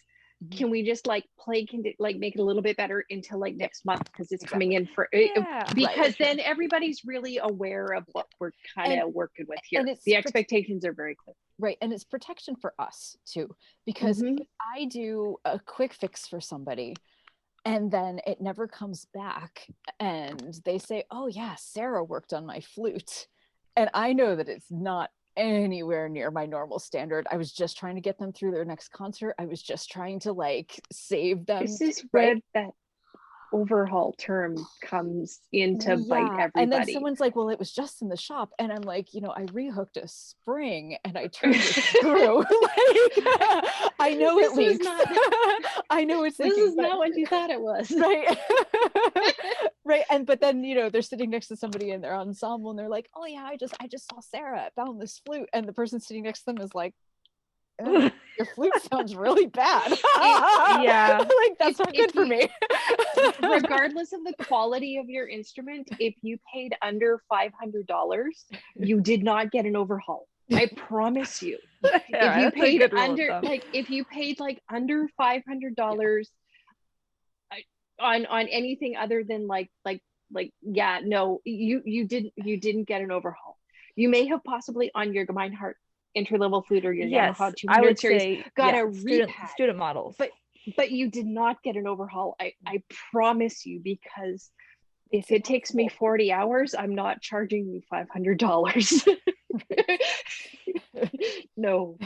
Can we just like make it a little bit better until like next month, because it's coming in for because then everybody's really aware of what we're kind of working with here. And the expectations are very clear. Right. And it's protection for us too, because if I do a quick fix for somebody and then it never comes back and they say, oh yeah, Sarah worked on my flute, and I know that it's not anywhere near my normal standard. I was just trying to get them through their next concert. I was just trying to like save them. This is where that overhaul term comes into bite everybody. And then someone's like, well, it was just in the shop. And I'm like, you know, I rehooked a spring and I turned the screw. I know it leaks. I know it's this leaking, is not what you thought it was. Right. Right. And but then, you know, they're sitting next to somebody in their ensemble and they're like, oh yeah, I just saw Sarah found this flute, and the person sitting next to them is like, oh, your flute sounds really bad. Like, that's not good for me. Regardless of the quality of your instrument, if you paid under $500, you did not get an overhaul. I promise you. If you paid under $500 on anything other than like like, yeah, no, you didn't get an overhaul. You may have possibly on your Gemeinhardt entry-level flute or your Yamaha 200 I would series say got a student models. But you did not get an overhaul. I promise you, because if it takes me 40 hours, I'm not charging you $500. No.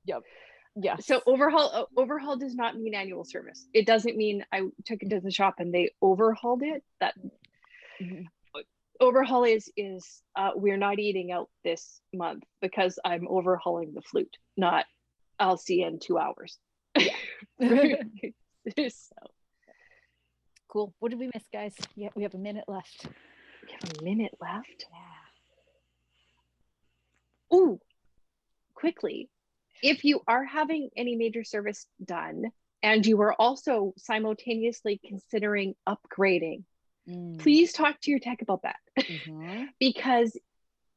Yep. Yeah. So overhaul does not mean annual service. It doesn't mean I took it to the shop and they overhauled it. That overhaul is we're not eating out this month because I'm overhauling the flute, not I'll see you in 2 hours. Yeah. So cool. What did we miss, guys? Yeah, we have a minute left. We have a minute left. Yeah. Ooh, quickly. If you are having any major service done and you are also simultaneously considering upgrading, please talk to your tech about that. Because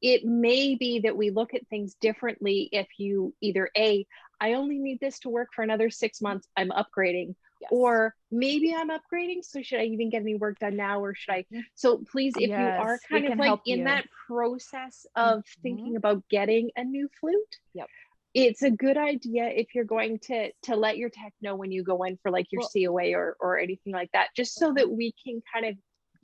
it may be that we look at things differently if you either I only need this to work for another 6 months, I'm upgrading, or maybe I'm upgrading, so should I even get any work done now, or should I? So please, if you are kind of like in that process of thinking about getting a new flute, it's a good idea if you're going to let your tech know when you go in for like your COA or anything like that, just so that we can kind of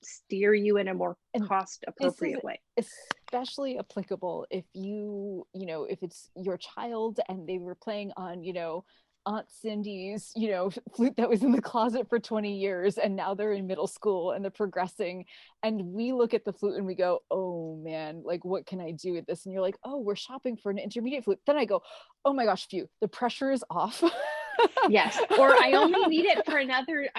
steer you in a more cost appropriate way. Especially applicable if if it's your child and they were playing on, Aunt Cindy's, flute that was in the closet for 20 years, and now they're in middle school and they're progressing, and we look at the flute and we go, oh man, like what can I do with this? And you're like, oh, we're shopping for an intermediate flute. Then I go, oh my gosh, phew, the pressure is off. Yes. Or I only need it for another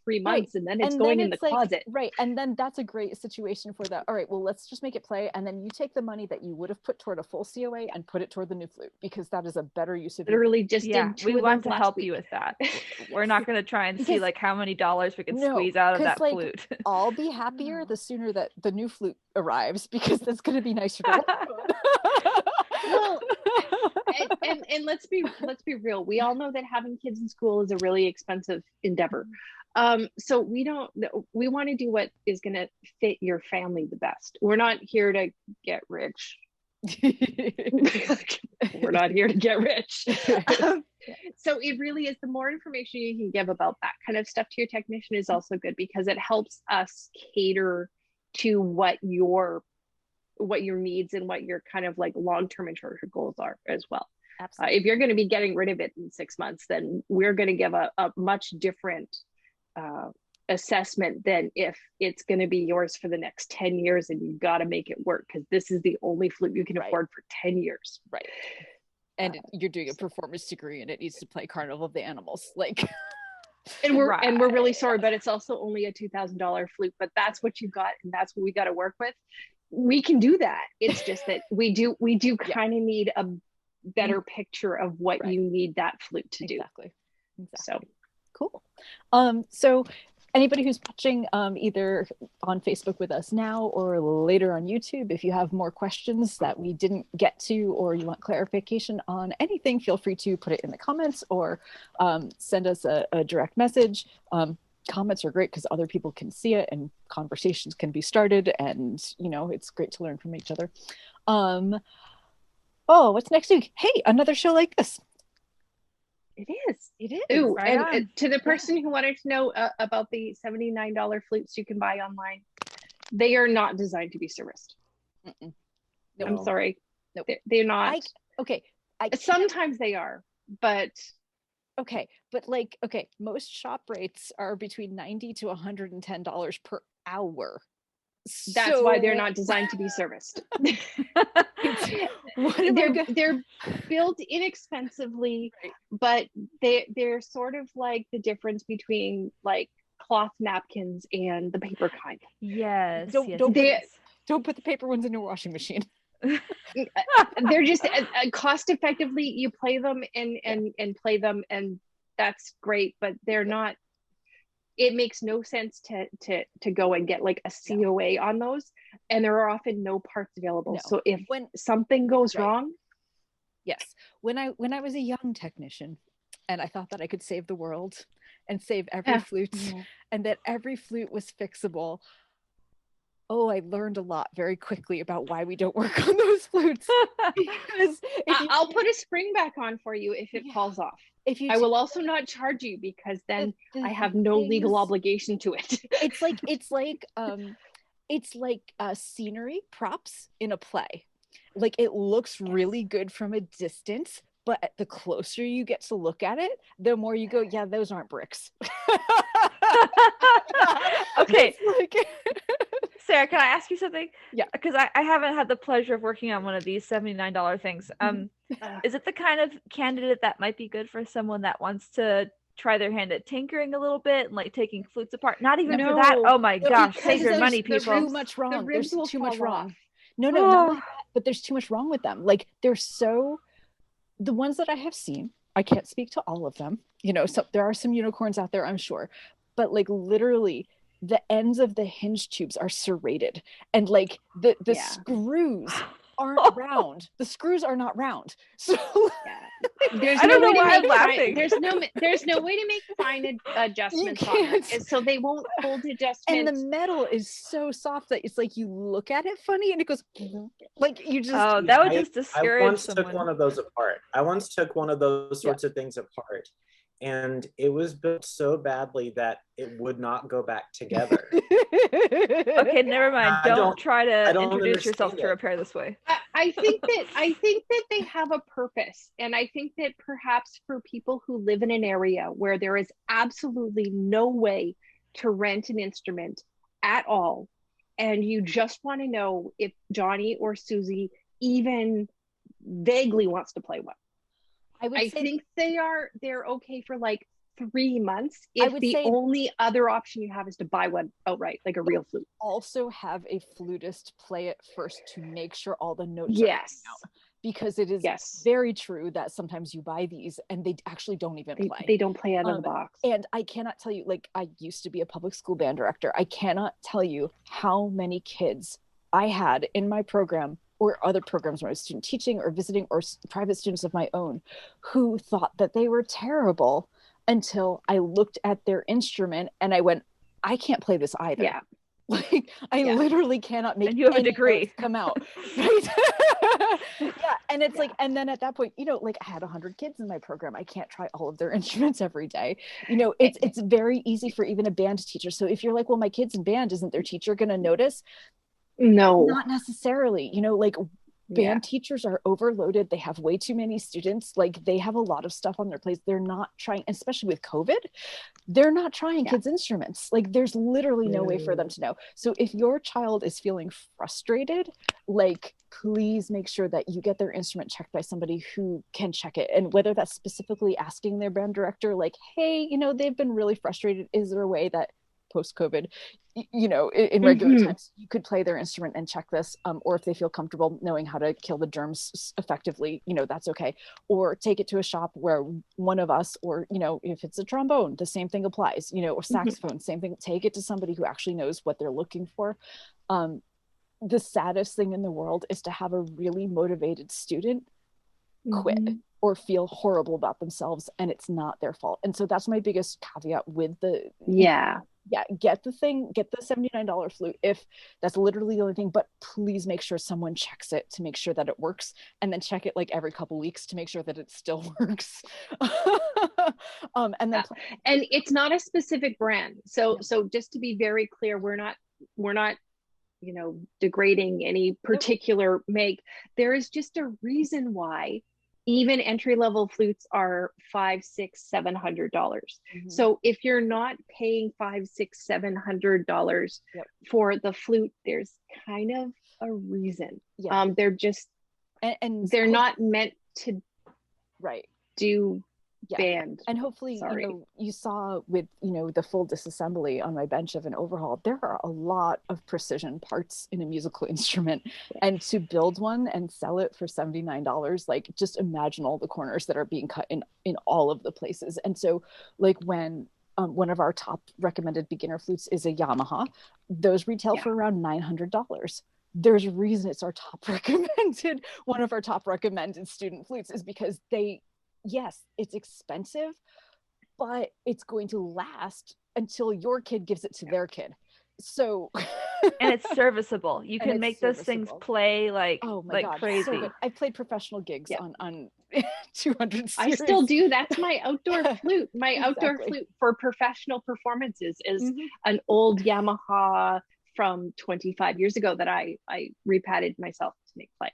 3 months, and then it's going in the closet. Right. And then that's a great situation for that. All right, well, let's just make it play. And then you take the money that you would have put toward a full COA and put it toward the new flute, because that is a better use of literally just we want to help you with that. We're not going to try and see like how many dollars we can squeeze out of that flute. I'll be happier the sooner that the new flute arrives, because that's going to be nicer. Well, and let's be real. We all know that having kids in school is a really expensive endeavor. So we want to do what is going to fit your family the best. We're not here to get rich. We're not here to get rich. So it really is, the more information you can give about that kind of stuff to your technician is also good, because it helps us cater to what your needs and what your kind of like long-term and short-term goals are as well. Absolutely. If you're going to be getting rid of it in 6 months, then we're going to give a much different assessment than if it's going to be yours for the next 10 years and you've got to make it work because this is the only flute you can afford for 10 years. Right. And you're doing a performance degree and it needs to play Carnival of the Animals. Like, and we're really sorry, but it's also only a $2,000 flute, but that's what you got and that's what we got to work with. We can do that. It's just that we do kind of need a better picture of what you need that flute to do. Exactly. So cool. So anybody who's watching either on Facebook with us now or later on YouTube, if you have more questions that we didn't get to or you want clarification on anything, feel free to put it in the comments or send us a direct message. Comments are great because other people can see it and conversations can be started, and it's great to learn from each other. What's next week? Hey, another show like this. It is. Ooh, and to the person who wanted to know about the $79 flutes you can buy online, they are not designed to be serviced. No. I'm sorry. Nope. They're not. Sometimes they are, but most shop rates are between $90 to $110 per hour. That's why they're not designed to be serviced. They're built inexpensively, right. But they're sort of like the difference between like cloth napkins and the paper kind. Yes. Don't put the paper ones in your washing machine. They're just cost effectively. You play them and play them, and that's great. But they're not. It makes no sense to go and get like a COA on those, and there are often no parts available. So if something goes wrong, when I was a young technician, and I thought that I could save the world, and save every flute, and that every flute was fixable. Oh, I learned a lot very quickly about why we don't work on those flutes. Because I'll put a spring back on for you if it falls off. I will also not charge you, because then I have no legal obligation to it. It's like scenery props in a play. Like, it looks really good from a distance, but the closer you get to look at it, the more you go, yeah, those aren't bricks. Okay. Sarah, can I ask you something? Yeah. Because I haven't had the pleasure of working on one of these $79 things. Is it the kind of candidate that might be good for someone that wants to try their hand at tinkering a little bit and like taking flutes apart? Not even for that. Oh my gosh, save your money, people. There's too much wrong. There's too much wrong. No, not like that, but there's too much wrong with them. Like, the ones that I have seen, I can't speak to all of them. So there are some unicorns out there, I'm sure. But like, literally, the ends of the hinge tubes are serrated, and like the screws aren't round. The screws are not round. So there's I no don't know way why to I'm laughing. There's no way to make fine adjustments on it, so they won't hold adjustments. And the metal is so soft that it's like you look at it funny and it goes like you just. Oh, that would just discourage I once someone. took one of those apart. I once took one of those sorts of things apart, and it was built so badly that it would not go back together. Okay, never mind. Don't try to introduce yourself to it. repair this way. I think that they have a purpose, and I think that perhaps for people who live in an area where there is absolutely no way to rent an instrument at all, and you just want to know if Johnny or Susie even vaguely wants to play one. I think they're okay for like 3 months if the only other option you have is to buy one outright, like a real flute. Also have a flutist play it first to make sure all the notes are coming out. Because it is very true that sometimes you buy these and they actually don't even play. They don't play out of the box. And I cannot tell you, like, I used to be a public school band director. I cannot tell you how many kids I had in my program or other programs when I was student teaching or visiting, or private students of my own, who thought that they were terrible until I looked at their instrument and I went, I can't play this either. Yeah. Like, I literally cannot make and you have a degree come out. Right? Yeah. And it's like, and then at that point, like, I had 100 kids in my program. I can't try all of their instruments every day. It's very easy for even a band teacher. So if you're like, well, my kid's in band, isn't their teacher going to notice? No, not necessarily. Like, band teachers are overloaded. They have way too many students. Like, they have a lot of stuff on their plates. They're not trying, especially with COVID, they're not trying kids' instruments. Like, there's literally no way for them to know. So if your child is feeling frustrated, like, please make sure that you get their instrument checked by somebody who can check it. And whether that's specifically asking their band director, like, hey, they've been really frustrated. Is there a way that post-COVID, in regular times, you could play their instrument and check this, or if they feel comfortable knowing how to kill the germs effectively, that's okay. Or take it to a shop where one of us, or if it's a trombone, the same thing applies, or saxophone, same thing. Take it to somebody who actually knows what they're looking for. The saddest thing in the world is to have a really motivated student quit or feel horrible about themselves, and it's not their fault. And so that's my biggest caveat with the get the $79 flute if that's literally the only thing, but please make sure someone checks it to make sure that it works, and then check it like every couple weeks to make sure that it still works. And then and it's not a specific brand, so just to be very clear, we're not degrading any particular make. There is just a reason why even entry-level flutes are $500, $600, $700. So if you're not paying $500, $600, $700 for the flute, there's kind of a reason. They're just and they're not meant to do band. And hopefully you saw with the full disassembly on my bench of an Overhaul, there are a lot of precision parts in a musical instrument, and to build one and sell it for $79, like, just imagine all the corners that are being cut in all of the places. And so, like, when one of our top recommended beginner flutes is a Yamaha, those retail for around $900. There's a reason it's our top recommended, one of our top recommended student flutes, is because yes, it's expensive, but it's going to last until your kid gives it to their kid. So and it's serviceable. You can make those things play like, oh my like God, crazy. so good. I played professional gigs on 200 series. I still do. That's my outdoor flute. My outdoor flute for professional performances is an old Yamaha from 25 years ago that I repadded myself to make play.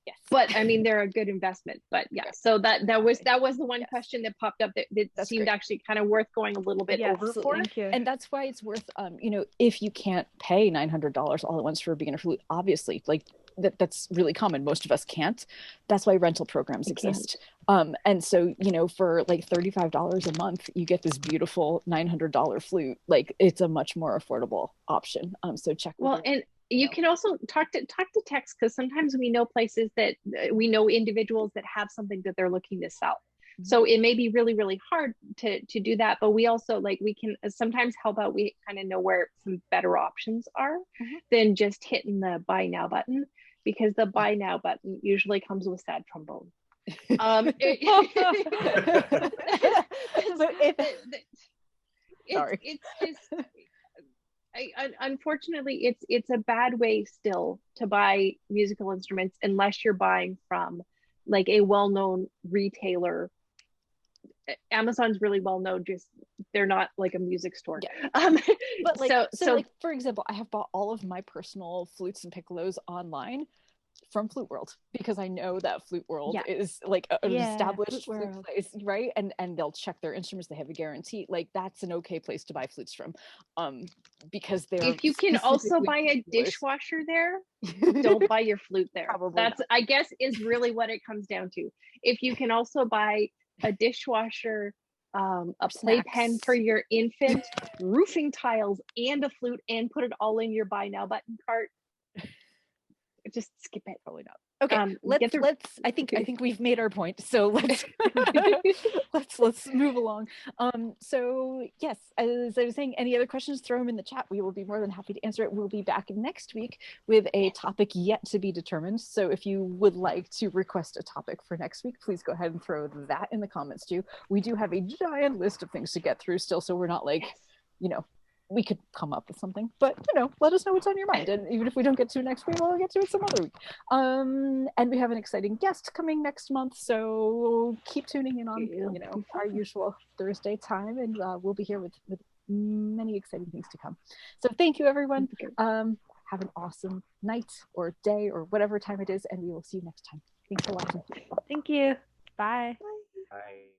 Yes, but I mean they're a good investment. But yeah, so that was the one question that popped up that seemed actually kind of worth going a little bit over for. And that's why it's worth you know, if you can't pay $900 all at once for a beginner flute, obviously, like that's really common. Most of us can't. That's why rental programs exist. And so, you know, for like $35 a month, you get this beautiful $900 flute. Like it's a much more affordable option. So check. Well, and you can also talk to Tex, because sometimes we know places that we know individuals that have something that they're looking to sell. So it may be really, really hard to do that, but we also like, we can sometimes help out. We kind of know where some better options are than just hitting the buy now button, because the buy now button usually comes with sad trombone. Unfortunately, it's a bad way still to buy musical instruments unless you're buying from like a well-known retailer. Amazon's really well known, just they're not like a music store. But like so like for example, I have bought all of my personal flutes and piccolos online from Flute World, because I know that Flute World is like an established flute place, right? And they'll check their instruments, they have a guarantee. Like that's an okay place to buy flutes from, because they're, if you can also buy a dishwasher there, don't buy your flute there. That's I guess is really what it comes down to. If you can also buy a dishwasher, a playpen for your infant, roofing tiles, and a flute, and put it all in your buy now button cart, just skip it. Probably not. Okay, let's I think we've made our point, so let's let's move along. So yes, as I was saying, any other questions, throw them in the chat. We will be more than happy to answer it. We'll be back next week with a topic yet to be determined. So if you would like to request a topic for next week, please go ahead and throw that in the comments too. We do have a giant list of things to get through still, so we're not like, you know, we could come up with something, but you know, let us know what's on your mind, and even if we don't get to it next week, we'll get to it some other week. And we have an exciting guest coming next month, so keep tuning in on you know, our usual Thursday time, and we'll be here with many exciting things to come. So thank you, everyone. Have an awesome night or day or whatever time it is, and we will see you next time. Thanks for watching. Thank you. Bye. Bye.